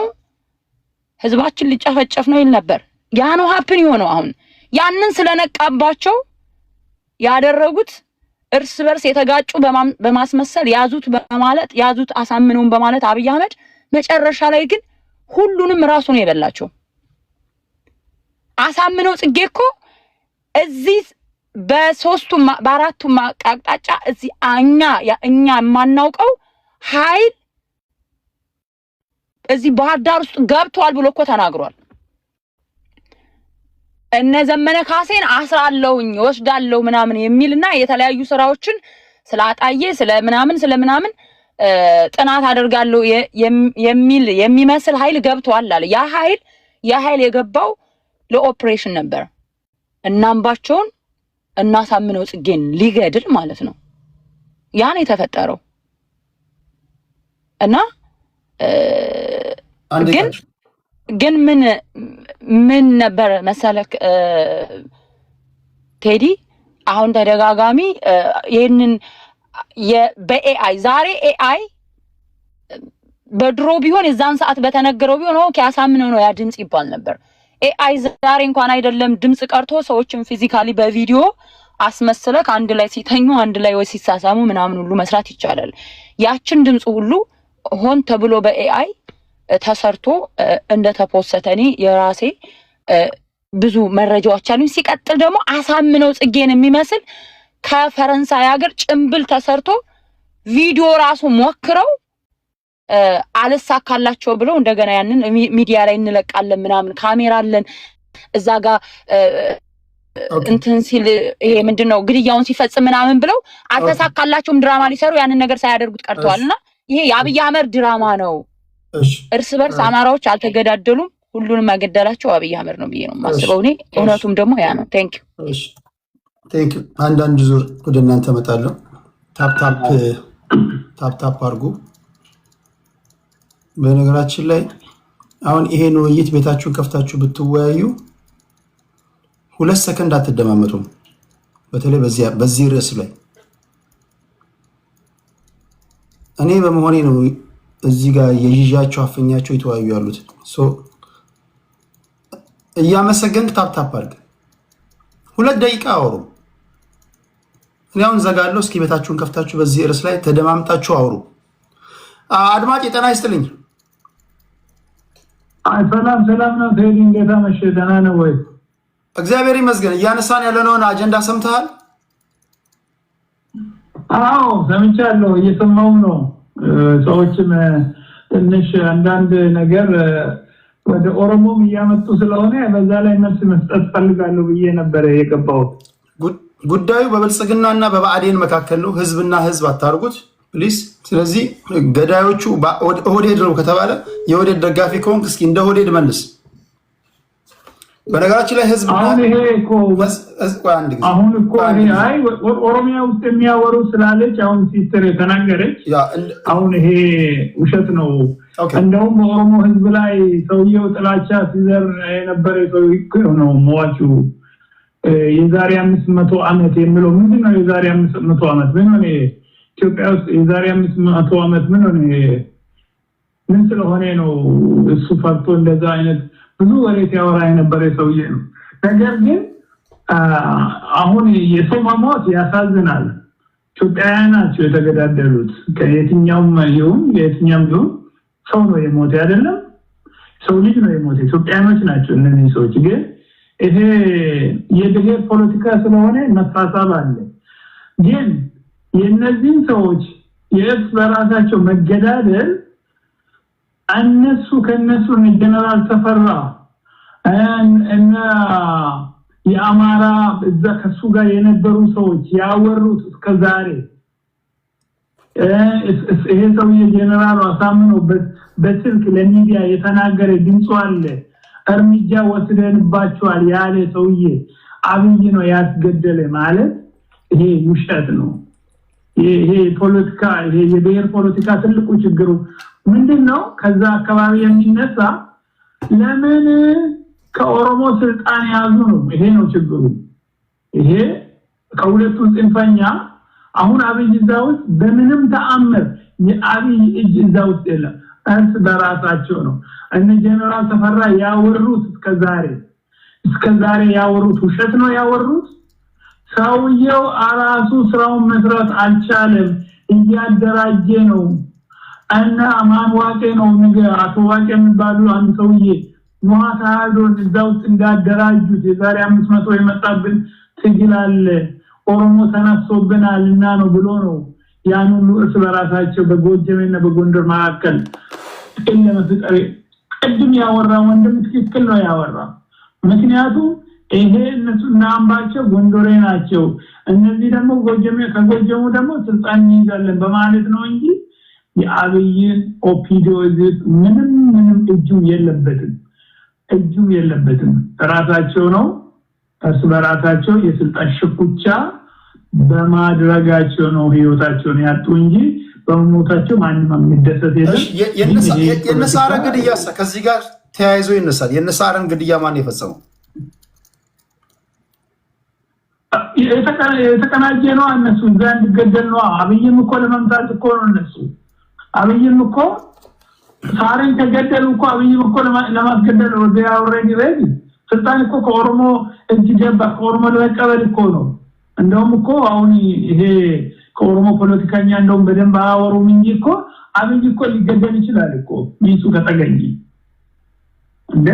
ህዝባችን ሊጨፈጨፍ ነው ይል ነበር። ያ ነው ሀፕን የሆነው። አሁን ያንን ስለነቃባቸው ያደረጉት እርስ በርስ የተጋጩ በማስመሰል ያዙት በማለት ያዙት አሳምነውን በማለት አብይ አህመድ መጨረሻ ላይ ግን ሁሉንም ራሱ ነው የበላቸው። አሳምነው ጽጌ እኮ እዚህ በሶስቱም በአራቱም አቅጣጫ እዚህ እኛ የማናውቀው ኃይል እዚህ ባህር ዳር ውስጥ ገብቷል ብሎ እኮ ተናግሯል። እነ ዘመነ ካሴን አስራለሁኝ ወስዳለሁ ምናምን የሚልና የተለያዩ ስራዎችን ስላጣየ ስለምናምን ጥናት አደርጋለሁ የሚል የሚመስል ኃይል ገብቷል አለ። ያ ኃይል የገባው ለኦፕሬሽን ነበር። እናምባቸውን እናሳምነው ጽጌን ሊገድል ማለት ነው። ያን የተፈጠረው እና ግን ምን ነበር መሰለክ ቴዲ አሁን ተደጋጋሚ ይሄንን በኤአይ ዛሬ ኤአይ በድሮ ቢሆን የዛን ሰዓት በተነገረው ቢሆን ኦኬ አሳምነው ነው ያ ድምጽ ይባል ነበር። ኤአይ ዛሬ እንኳን አይደለም ድምጽ ቀርቶ ሰዎችን ፊዚካሊ በቪዲዮ አስመስለክ አንድ ላይ ሲተኙ አንድ ላይ ወይ ሲሳሳሙ ምናምን ሁሉ መስራት ይቻላል። ያችን ድምጽ ሁሉ ሆን ተብሎ በኤአይ ተሰርቶ እንደተፖሰተ እኔ የራሴ ብዙ መረጃዎች አሉኝ። ሲቀጥል ደግሞ አሳምነው ጽጌን የሚመስል ከፈረንሳይ ሀገር ጭምብል ተሰርቶ ቪዲዮ ራሱ ሞክረው አልሳካላቸው ብለው እንደገና ያንን ሚዲያ ላይ እንለቃለን ምናምን ካሜራ አለን እዛ ጋር እንትን ሲል ይሄ ምንድነው ግድያውን ሲፈጽም ምናምን ብለው አልተሳካላቸውም። ድራማ ሊሰሩ ያንን ነገር ሳያደርጉት ቀርተዋልና ይሄ የአብይ አህመድ ድራማ ነው። እርስ በርስ አማራዎች አልተገዳደሉም። ሁሉንም ያገደላቸው አብይ አህመድ ነው ብዬ ነው የማስበው እኔ። እውነቱም ደግሞ ያ ነው። ቴንክ ዩ። አንዳንድ ዙር ወደ እናንተ እመጣለሁ። ታፕ አድርጉ። በነገራችን ላይ አሁን ይሄን ውይይት ቤታችሁን ከፍታችሁ ብትወያዩ 2 ሰከንድ አትደማመጡም። በተለይ በዚህ ርዕስ ላይ እኔ በመሆኔ ነው እዚህ ጋር የይዣቸው አፈኛቸው የተወያዩ ያሉት። እያመሰገንክ ታፕታፕ አድርግ። 2 ደቂቃ አውሩ። እኔ አሁን ዘጋለሁ። እስኪ ቤታችሁን ከፍታችሁ በዚህ ርዕስ ላይ ተደማምጣችሁ አውሩ። አድማጭ ጤና ይስጥልኝ። ሰላም ነው ቴዲ፣ እንዴት አመሸህ? ደህና ነው ወይ? እግዚአብሔር ይመስገን። እያነሳን ያለነውን አጀንዳ ሰምተሃል? አዎ ሰምቻለሁ፣ እየሰማሁ ነው። ሰዎችም ትንሽ አንዳንድ ነገር ወደ ኦሮሞም እያመጡ ስለሆነ በዛ ላይ መልስ መስጠት ፈልጋለሁ ብዬ ነበር የገባሁት። ጉዳዩ በብልጽግናና በብአዴን መካከል ነው። ህዝብና ህዝብ አታርጉት ፕሊዝ። ስለዚህ ገዳዮቹ ኦህዴድ ነው ከተባለ የኦህዴድ ደጋፊ ከሆንክ እስኪ እንደ ኦህዴድ መልስ። በነገራችን ላይ ህዝብ አሁን ይሄ እኮ አይ ኦሮሚያ ውስጥ የሚያወሩ ስላለች አሁን ሲስተር የተናገረች አሁን ይሄ ውሸት ነው። እንደውም በኦሮሞ ህዝብ ላይ ሰውየው ጥላቻ ሲዘር የነበረ ሰው ነው ሟቹ። የዛሬ 500 ዓመት የሚለው ምንድነው? የዛሬ 500 ዓመት ምን ነው? ኢትዮጵያ ውስጥ የዛሬ 500 ዓመት ምን ስለሆነ ነው እሱ ፈርቶ እንደዛ አይነት ብዙ ወሬ ሲያወራ የነበረ ሰውዬ ነው። ነገር ግን አሁን የሰው መሞት ያሳዝናል። ኢትዮጵያውያን ናቸው የተገዳደሉት። ከየትኛውም ይሁን ሰው ነው የሞተ አይደለም፣ ሰው ልጅ ነው የሞተ። ኢትዮጵያውያኖች ናቸው እነዚህ ሰዎች። ግን ይሄ የብሔር ፖለቲካ ስለሆነ መታሰብ አለ። ግን የነዚህ ሰዎች የእርስ በራሳቸው መገዳደል ከነሱ ጀነራል ተፈራ እና የአማራ እዛ ከሱ ጋር የነበሩ ሰዎች ያወሩት እስከዛሬ ይሄ ሰውዬ ጀነራል አሳምነው በስልክ ለሚዲያ የተናገረ ድምጽ አለ። እርምጃ ወስደንባቸዋል ያለ ሰውዬ አብይ ነው ያስገደለ ማለት ይሄ ውሸት ነው። ይሄ ፖለቲካ ይሄ የብሔር ፖለቲካ ትልቁ ችግሩ ምንድነው? ከዛ አካባቢ የሚነሳ ለምን ከኦሮሞ ስልጣን ያዙ ነው። ይሄ ነው ችግሩ። ይሄ ከሁለቱ ጽንፈኛ አሁን አብይ እዛ ውስጥ በምንም ተአምር የአብይ እጅ እዛ ውስጥ የለም። እርስ በራሳቸው ነው። እነ ጀነራል ተፈራ ያወሩት እስከዛሬ ያወሩት ውሸት ነው ያወሩት። ሰውየው አራሱ ስራውን መስራት አልቻለም፣ እያደራጀ ነው። እና ማንዋቄ ነው አቶ ዋቄ የሚባሉ አንድ ሰውዬ ሞታዶን እዛ ውስጥ እንዳደራጁት የዛሬ 500 የመጣብን ትግል አለ ኦሮሞ ተነስቶብናልና ነው ብሎ ነው ያን ሁሉ እርስ በራሳቸው በጎጀሜና በጎንደር መካከል ጥቅም ለመፍጠር ቅድም ያወራ ወንድም ትክክል ነው ያወራ። ምክንያቱም ይሄ እነሱና አምባቸው ጎንደሬ ናቸው፣ እነዚህ ደግሞ ከጎጀሙ ደግሞ ስልጣን ይይዛለን በማለት ነው እንጂ የአብይን ኦፒዲዮ ምንም እጁ የለበትም። ራሳቸው ነው እርስ በራሳቸው የስልጣን ሽኩቻ በማድረጋቸው ነው ህይወታቸውን ያጡ እንጂ በሞታቸው ማንንም የሚደሰት የለም። የነሳረን ግድያ ከዚህ ጋር ተያይዞ ይነሳል። የነሳረን ግድያ ማን የፈጸመው? የተቀናጀ ነው። እነሱ እዛ እንዲገደል ነው። አብይም እኮ ለመምታት እኮ ነው እነሱ። አብይም እኮ ሳረን ከገደሉ እኮ አብይም እኮ ለማስገደል ወደ ኦልሬዲ ሬዲ ስልጣን እኮ ከኦሮሞ እጅ ገባ። ከኦሮሞ ለመቀበል እኮ ነው። እንደውም እኮ አሁን ይሄ ከኦሮሞ ፖለቲከኛ እንደውም በደንብ አወሩም እንጂ እኮ አብይ እኮ ሊገደል ይችላል እኮ ሚሱ ከተገኘ እንደ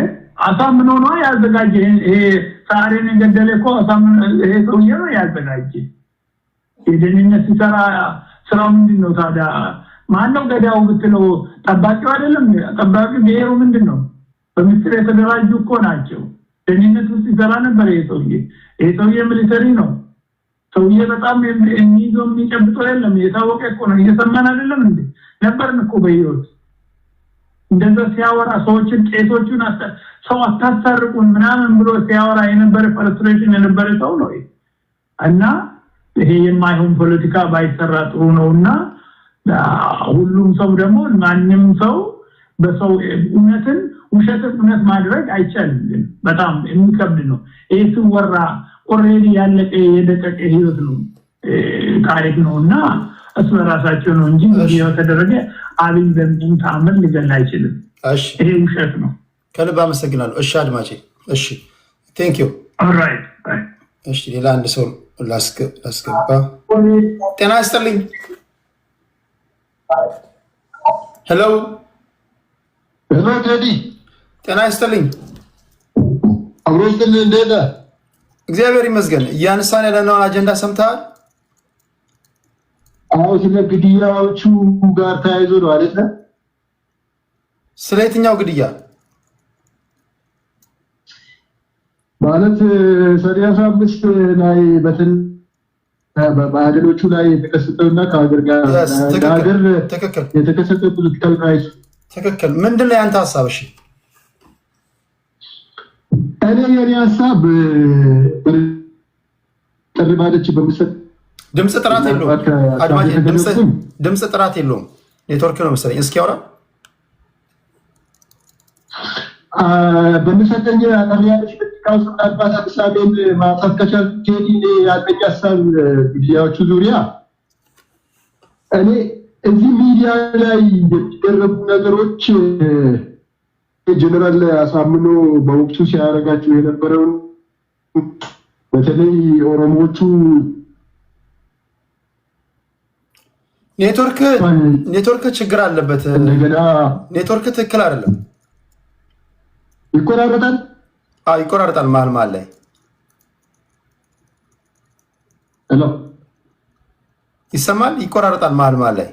አሳምነው ነው ያዘጋጀ። ይሄ ሳረን ገደለ እኮ አሳምነው ይሄ ሰውዬ ነው ያዘጋጀ። የደህንነት ሲሰራ ስራው ምንድነው ታዲያ? ማነው ገዳው ብትለው ጠባቂው አይደለም? ጠባቂ ብሔሩ ምንድነው? በሚስጥር የተደራጁ እኮ ናቸው። ደህንነት ውስጥ ይሰራ ነበር ይሄ ሰውዬ ሚሊተሪ ነው። ሰውዬ በጣም የሚይዘው የሚጨብጠው የለም። የታወቀ እኮ ነው። እየሰማን አይደለም እንዴ? ነበርን እኮ በህይወት እንደዛ ሲያወራ ሰዎችን ቄሶቹን ሰው አታሰርቁን ምናምን ብሎ ሲያወራ የነበረ ፍራስትሬሽን የነበረ ሰው ነው። እና ይሄ የማይሆን ፖለቲካ ባይሰራ ጥሩ ነውና ሁሉም ሰው ደግሞ ማንንም ሰው በሰው እውነትን ውሸትን እውነት ማድረግ አይቻልም። በጣም የሚከብድ ነው። ይሄ ሲወራ ኦሬዲ ያለቀ የደቀቀ ህይወት ነው ታሪክ ነውና እሱ ራሳቸው ነው እንጂ ነው ተደረገ አብይ በምን ተአምር ሊገል አይችልም። እሺ ይሄ ውሸት ነው። ከልብ አመሰግናለሁ። እሺ አድማጬ፣ እሺ ቴንክ ዩ። ኦልራይት እሺ ሌላ አንድ ሰው ላስገባ። ጤና ይስጥልኝ። ሄሎ ሄሎ ቴዲ፣ ጤና ይስጥልኝ። አብሮስልን እንዴት ነህ? እግዚአብሔር ይመስገን። እያነሳን ያለነውን አጀንዳ ሰምተሃል? አዎ፣ ስለ ግድያዎቹ ጋር ተያይዞ ነው አይደል? ስለ የትኛው ግድያ ማለት? ሰኔ 15 ላይ በአገሮቹ ላይ የተከሰተውና ከሀገር ጋር የተከሰተው ፖለቲካል ክራይሲስ ትክክል። ምንድን ነው ያንተ ሀሳብ? እሺ የኔ ሀሳብ ጥሪ ባለች በምሰጥ ድምፅ ጥራት የለውም። አድማጭ ድምፅ ጥራት የለውም። ኔትወርክ ነው መሰለኝ። እስኪ አውራ። በምሰጠኝ አጠሪያለች በጥቃው ሰጣባት ሀሳቤን ማንሳት ከቻልኩ ያለኝ ሀሳብ ግድያዎቹ ዙሪያ እኔ እዚህ ሚዲያ ላይ የሚደረጉ ነገሮች ጀነራል አሳምኖ በወቅቱ ሲያደርጋቸው የነበረውን በተለይ ኦሮሞዎቹ ኔትወርክ ችግር አለበት። እንደገና ኔትወርክ ትክክል አይደለም። ይቆራረጣል። ይቆራረጣል መሀል ላይ። ሄሎ ይሰማል? ይቆራረጣል መሀል ላይ።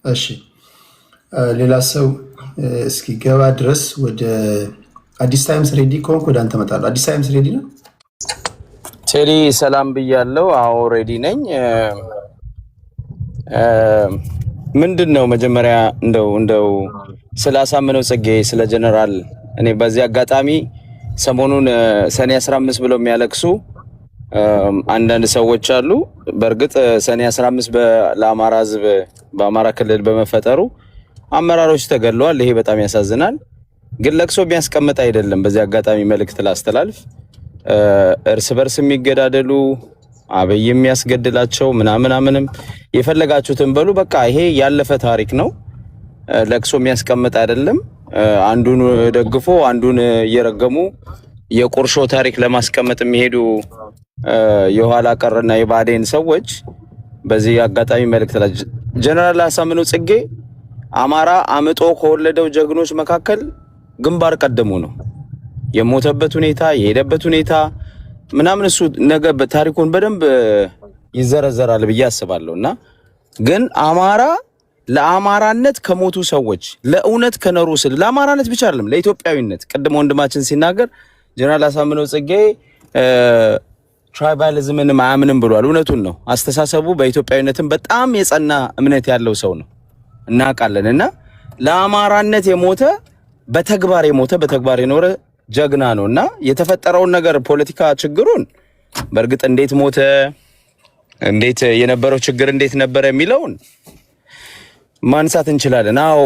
እሺ ሌላ ሰው እስኪገባ ድረስ ወደ አዲስ ታይምስ ሬዲ ከሆንክ ወደ አንተ እመጣለሁ። አዲስ ታይምስ ሬዲ ነው? ቴዲ ሰላም ብያለሁ። አዎ ሬዲ ነኝ። ምንድነው መጀመሪያ እንደው ስላሳምነው ጽጌ ስለ ጀነራል እኔ በዚህ አጋጣሚ ሰሞኑን ሰኔ 15 ብለው የሚያለቅሱ አንዳንድ ሰዎች አሉ። በእርግጥ ሰኔ 15 ለአማራ ሕዝብ በአማራ ክልል በመፈጠሩ አመራሮች ተገድለዋል። ይሄ በጣም ያሳዝናል። ግን ለቅሶ የሚያስቀምጥ አይደለም። በዚህ አጋጣሚ መልእክት ላስተላልፍ። እርስ በርስ የሚገዳደሉ አብይ የሚያስገድላቸው ምናምንም የፈለጋችሁትን በሉ። በቃ ይሄ ያለፈ ታሪክ ነው። ለቅሶ የሚያስቀምጥ አይደለም። አንዱን ደግፎ አንዱን እየረገሙ የቁርሾ ታሪክ ለማስቀመጥ የሚሄዱ የኋላ ቀርና የባዴን ሰዎች በዚህ አጋጣሚ መልእክት ጀነራል አሳምነው ጽጌ አማራ አምጦ ከወለደው ጀግኖች መካከል ግንባር ቀደሙ ነው። የሞተበት ሁኔታ የሄደበት ሁኔታ ምናምን እሱ ነገ በታሪኩን በደንብ ይዘረዘራል ብዬ አስባለሁና ግን አማራ ለአማራነት ከሞቱ ሰዎች ለእውነት ከነሩ ስል ለአማራነት ብቻ አይደለም ለኢትዮጵያዊነት ቅድም ወንድማችን ሲናገር ጀነራል አሳምነው ጽጌ ትራይባሊዝምን ማያምንም ብሏል። እውነቱን ነው። አስተሳሰቡ በኢትዮጵያዊነትም በጣም የጸና እምነት ያለው ሰው ነው እናውቃለንና ለአማራነት የሞተ በተግባር የኖረ ጀግና ነውና የተፈጠረውን ነገር ፖለቲካ ችግሩን በእርግጥ እንዴት ሞተ እንዴት የነበረው ችግር እንዴት ነበር የሚለውን ማንሳት እንችላለን። አዎ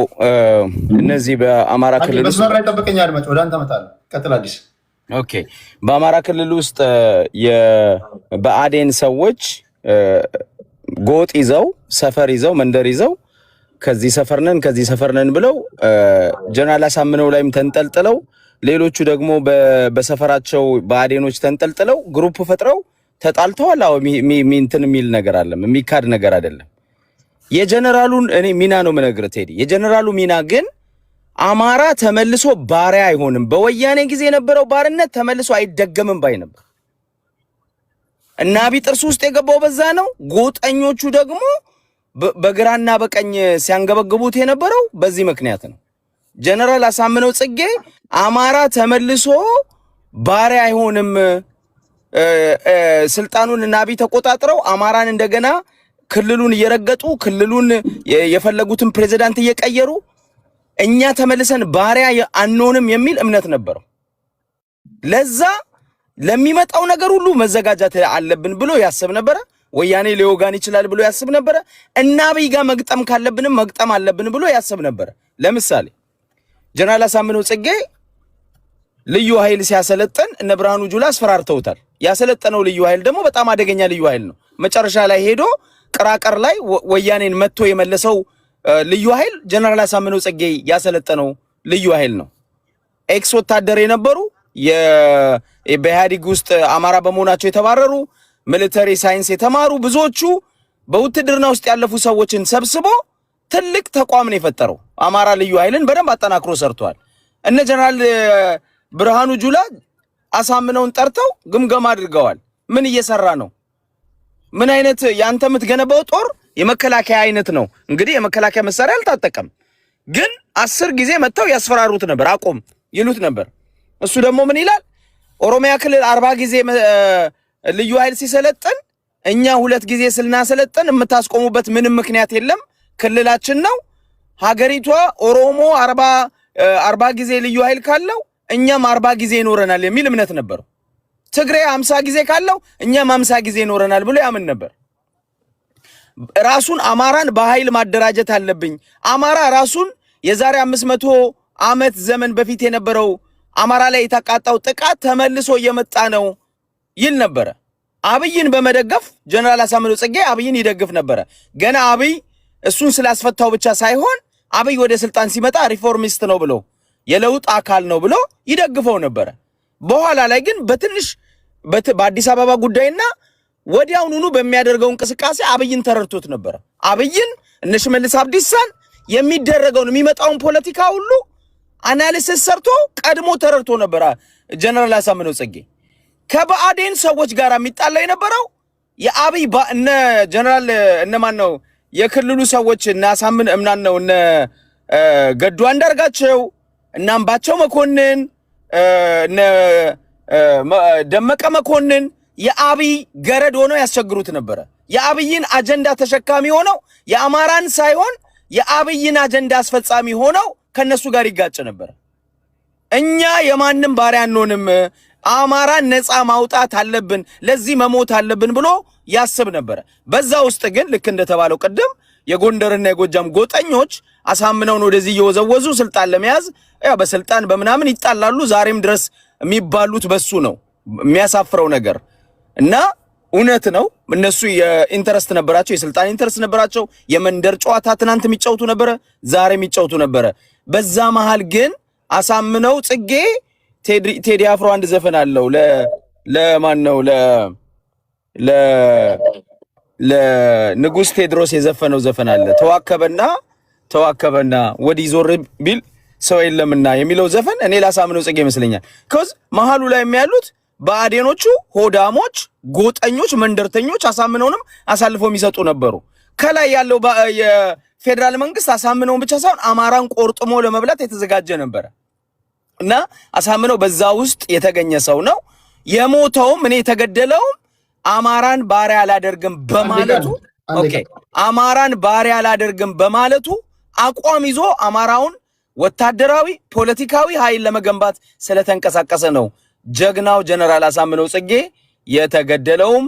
እነዚህ በአማራ ክልል ውስጥ መስመር ላይ ተጠብቀኝ አድማጭ ወደ አንተ መጣለ ቀጥል አዲስ ኦኬ በአማራ ክልል ውስጥ የበአዴን ሰዎች ጎጥ ይዘው ሰፈር ይዘው መንደር ይዘው ከዚህ ሰፈር ነን ብለው ጀነራል አሳምነው ላይም ተንጠልጥለው ሌሎቹ ደግሞ በሰፈራቸው በአዴኖች ተንጠልጥለው ግሩፕ ፈጥረው ተጣልተዋል። አዎ እንትን የሚል ነገር አይደለም፣ የሚካድ ነገር አይደለም። የጀነራሉን እኔ ሚና ነው የምነግርህ ቴዲ። የጀነራሉ ሚና ግን አማራ ተመልሶ ባሪያ አይሆንም። በወያኔ ጊዜ የነበረው ባርነት ተመልሶ አይደገምም ባይ ነበር እና ቢጥርስ ውስጥ የገባው በዛ ነው። ጎጠኞቹ ደግሞ በግራና በቀኝ ሲያንገበግቡት የነበረው በዚህ ምክንያት ነው። ጀነራል አሳምነው ጽጌ አማራ ተመልሶ ባሪያ አይሆንም፣ ስልጣኑን ናቢ ተቆጣጥረው አማራን እንደገና ክልሉን እየረገጡ ክልሉን የፈለጉትን ፕሬዝዳንት እየቀየሩ እኛ ተመልሰን ባሪያ አንሆንም የሚል እምነት ነበረው። ለዛ ለሚመጣው ነገር ሁሉ መዘጋጀት አለብን ብሎ ያሰብ ነበረ። ወያኔ ሊወጋን ይችላል ብሎ ያስብ ነበር። እና አብይ ጋር መግጠም ካለብንም መግጠም አለብን ብሎ ያስብ ነበር። ለምሳሌ ጀነራል አሳምነው ጽጌ ልዩ ኃይል ሲያሰለጥን እነ ብርሃኑ ጁላ አስፈራርተውታል። ያሰለጠነው ልዩ ኃይል ደግሞ በጣም አደገኛ ልዩ ኃይል ነው። መጨረሻ ላይ ሄዶ ቅራቀር ላይ ወያኔን መጥቶ የመለሰው ልዩ ኃይል ጀነራል አሳምነው ጽጌ ያሰለጠነው ልዩ ኃይል ነው። ኤክስ ወታደር የነበሩ በኢህአዴግ ውስጥ አማራ በመሆናቸው የተባረሩ ሚሊተሪ ሳይንስ የተማሩ ብዙዎቹ በውትድርና ውስጥ ያለፉ ሰዎችን ሰብስቦ ትልቅ ተቋም ነው የፈጠረው። አማራ ልዩ ኃይልን በደንብ አጠናክሮ ሰርቷል። እነ ጀነራል ብርሃኑ ጁላ አሳምነውን ጠርተው ግምገማ አድርገዋል። ምን እየሰራ ነው? ምን አይነት ያንተ የምትገነባው ጦር የመከላከያ አይነት ነው? እንግዲህ የመከላከያ መሳሪያ አልታጠቀም፣ ግን 10 ጊዜ መተው ያስፈራሩት ነበር፣ አቆም ይሉት ነበር። እሱ ደግሞ ምን ይላል? ኦሮሚያ ክልል 40 ጊዜ ልዩ ኃይል ሲሰለጥን እኛ 2 ጊዜ ስልናሰለጥን የምታስቆሙበት ምንም ምክንያት የለም፣ ክልላችን ነው። ሀገሪቷ ኦሮሞ 40 ጊዜ ልዩ ኃይል ካለው እኛም 40 ጊዜ ይኖረናል የሚል እምነት ነበር። ትግሬ 50 ጊዜ ካለው እኛም 50 ጊዜ ይኖረናል ብሎ ያምን ነበር። ራሱን አማራን በኃይል ማደራጀት አለብኝ፣ አማራ ራሱን የዛሬ 500 ዓመት ዘመን በፊት የነበረው አማራ ላይ የተቃጣው ጥቃት ተመልሶ እየመጣ ነው ይል ነበር። አብይን በመደገፍ ጀነራል አሳምነው ጽጌ አብይን ይደግፍ ነበር። ገና አብይ እሱን ስላስፈታው ብቻ ሳይሆን አብይ ወደ ስልጣን ሲመጣ ሪፎርሚስት ነው ብሎ የለውጥ አካል ነው ብሎ ይደግፈው ነበር። በኋላ ላይ ግን በትንሽ በአዲስ አበባ ጉዳይና ወዲያውኑ በሚያደርገው እንቅስቃሴ አብይን ተረድቶት ነበር። አብይን እነ ሽመልስ አብዲሳን የሚደረገውን የሚመጣውን ፖለቲካ ሁሉ አናሊሲስ ሰርቶ ቀድሞ ተረድቶ ነበር። ጀነራል አሳምነው ጽጌ ከብአዴን ሰዎች ጋር የሚጣለው የነበረው የአብይ እነ ጀነራል እነማን ነው የክልሉ ሰዎች እና አሳምን እምናን ነው እነ ገዱ አንዳርጋቸው እና አምባቸው መኮንን እነ ደመቀ መኮንን የአብይ ገረድ ሆነው ያስቸግሩት ነበር። የአብይን አጀንዳ ተሸካሚ ሆነው የአማራን ሳይሆን የአብይን አጀንዳ አስፈጻሚ ሆነው ከነሱ ጋር ይጋጭ ነበር። እኛ የማንም ባሪያ አንሆንም፣ አማራን ነፃ ማውጣት አለብን፣ ለዚህ መሞት አለብን ብሎ ያስብ ነበር። በዛ ውስጥ ግን ልክ እንደተባለው ቀደም የጎንደርና የጎጃም ጎጠኞች አሳምነውን ወደዚህ እየወዘወዙ ስልጣን ለመያዝ ያው በስልጣን በመናምን ይጣላሉ። ዛሬም ድረስ የሚባሉት በሱ ነው። የሚያሳፍረው ነገር እና እውነት ነው። እነሱ የኢንተረስት ነበራቸው፣ የስልጣን ኢንተረስት ነበራቸው። የመንደር ጨዋታ ትናንት የሚጫወቱ ነበረ፣ ዛሬ የሚጫወቱ ነበረ። በዛ መሃል ግን አሳምነው ጽጌ ቴዲ አፍሮ አንድ ዘፈን አለው ለማን ነው ለንጉስ ቴድሮስ የዘፈነው ዘፈን አለ። ተዋከበና ወዲህ ዞር ቢል ሰው የለምና የሚለው ዘፈን እኔ ላሳምነው ጽጌ ይመስለኛል። ከዚ መሃሉ ላይ የሚያሉት በአዴኖቹ ሆዳሞች፣ ጎጠኞች፣ መንደርተኞች አሳምነውንም አሳልፈው የሚሰጡ ነበሩ። ከላይ ያለው የፌደራል መንግስት አሳምነውን ብቻ ሳይሆን አማራን ቆርጥሞ ለመብላት የተዘጋጀ ነበር እና አሳምነው በዛ ውስጥ የተገኘ ሰው ነው። የሞተውም እኔ የተገደለውም አማራን ባሪያ አላደርግም በማለቱ አማራን ባሪያ አላደርግም በማለቱ አቋም ይዞ አማራውን ወታደራዊ ፖለቲካዊ ኃይል ለመገንባት ስለተንቀሳቀሰ ነው ጀግናው ጀነራል አሳምነው ጽጌ የተገደለውም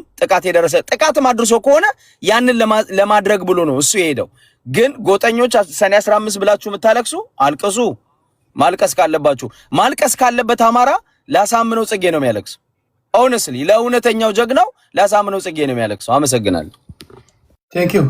ጥቃትም አድርሶ ከሆነ ያንን ለማድረግ ብሎ ነው እሱ የሄደው። ግን ጎጠኞች ሰኔ 15 ብላችሁ የምታለቅሱ አልቅሱ። ማልቀስ ካለበት አማራ ለአሳምነው ጽጌ ነው የሚያለቅሰው። ኦነስትሊ ለእውነተኛው ጀግናው ለአሳምነው ጽጌ ነው የሚያለቅሰው። አመሰግናለሁ። ቴንክ ዩ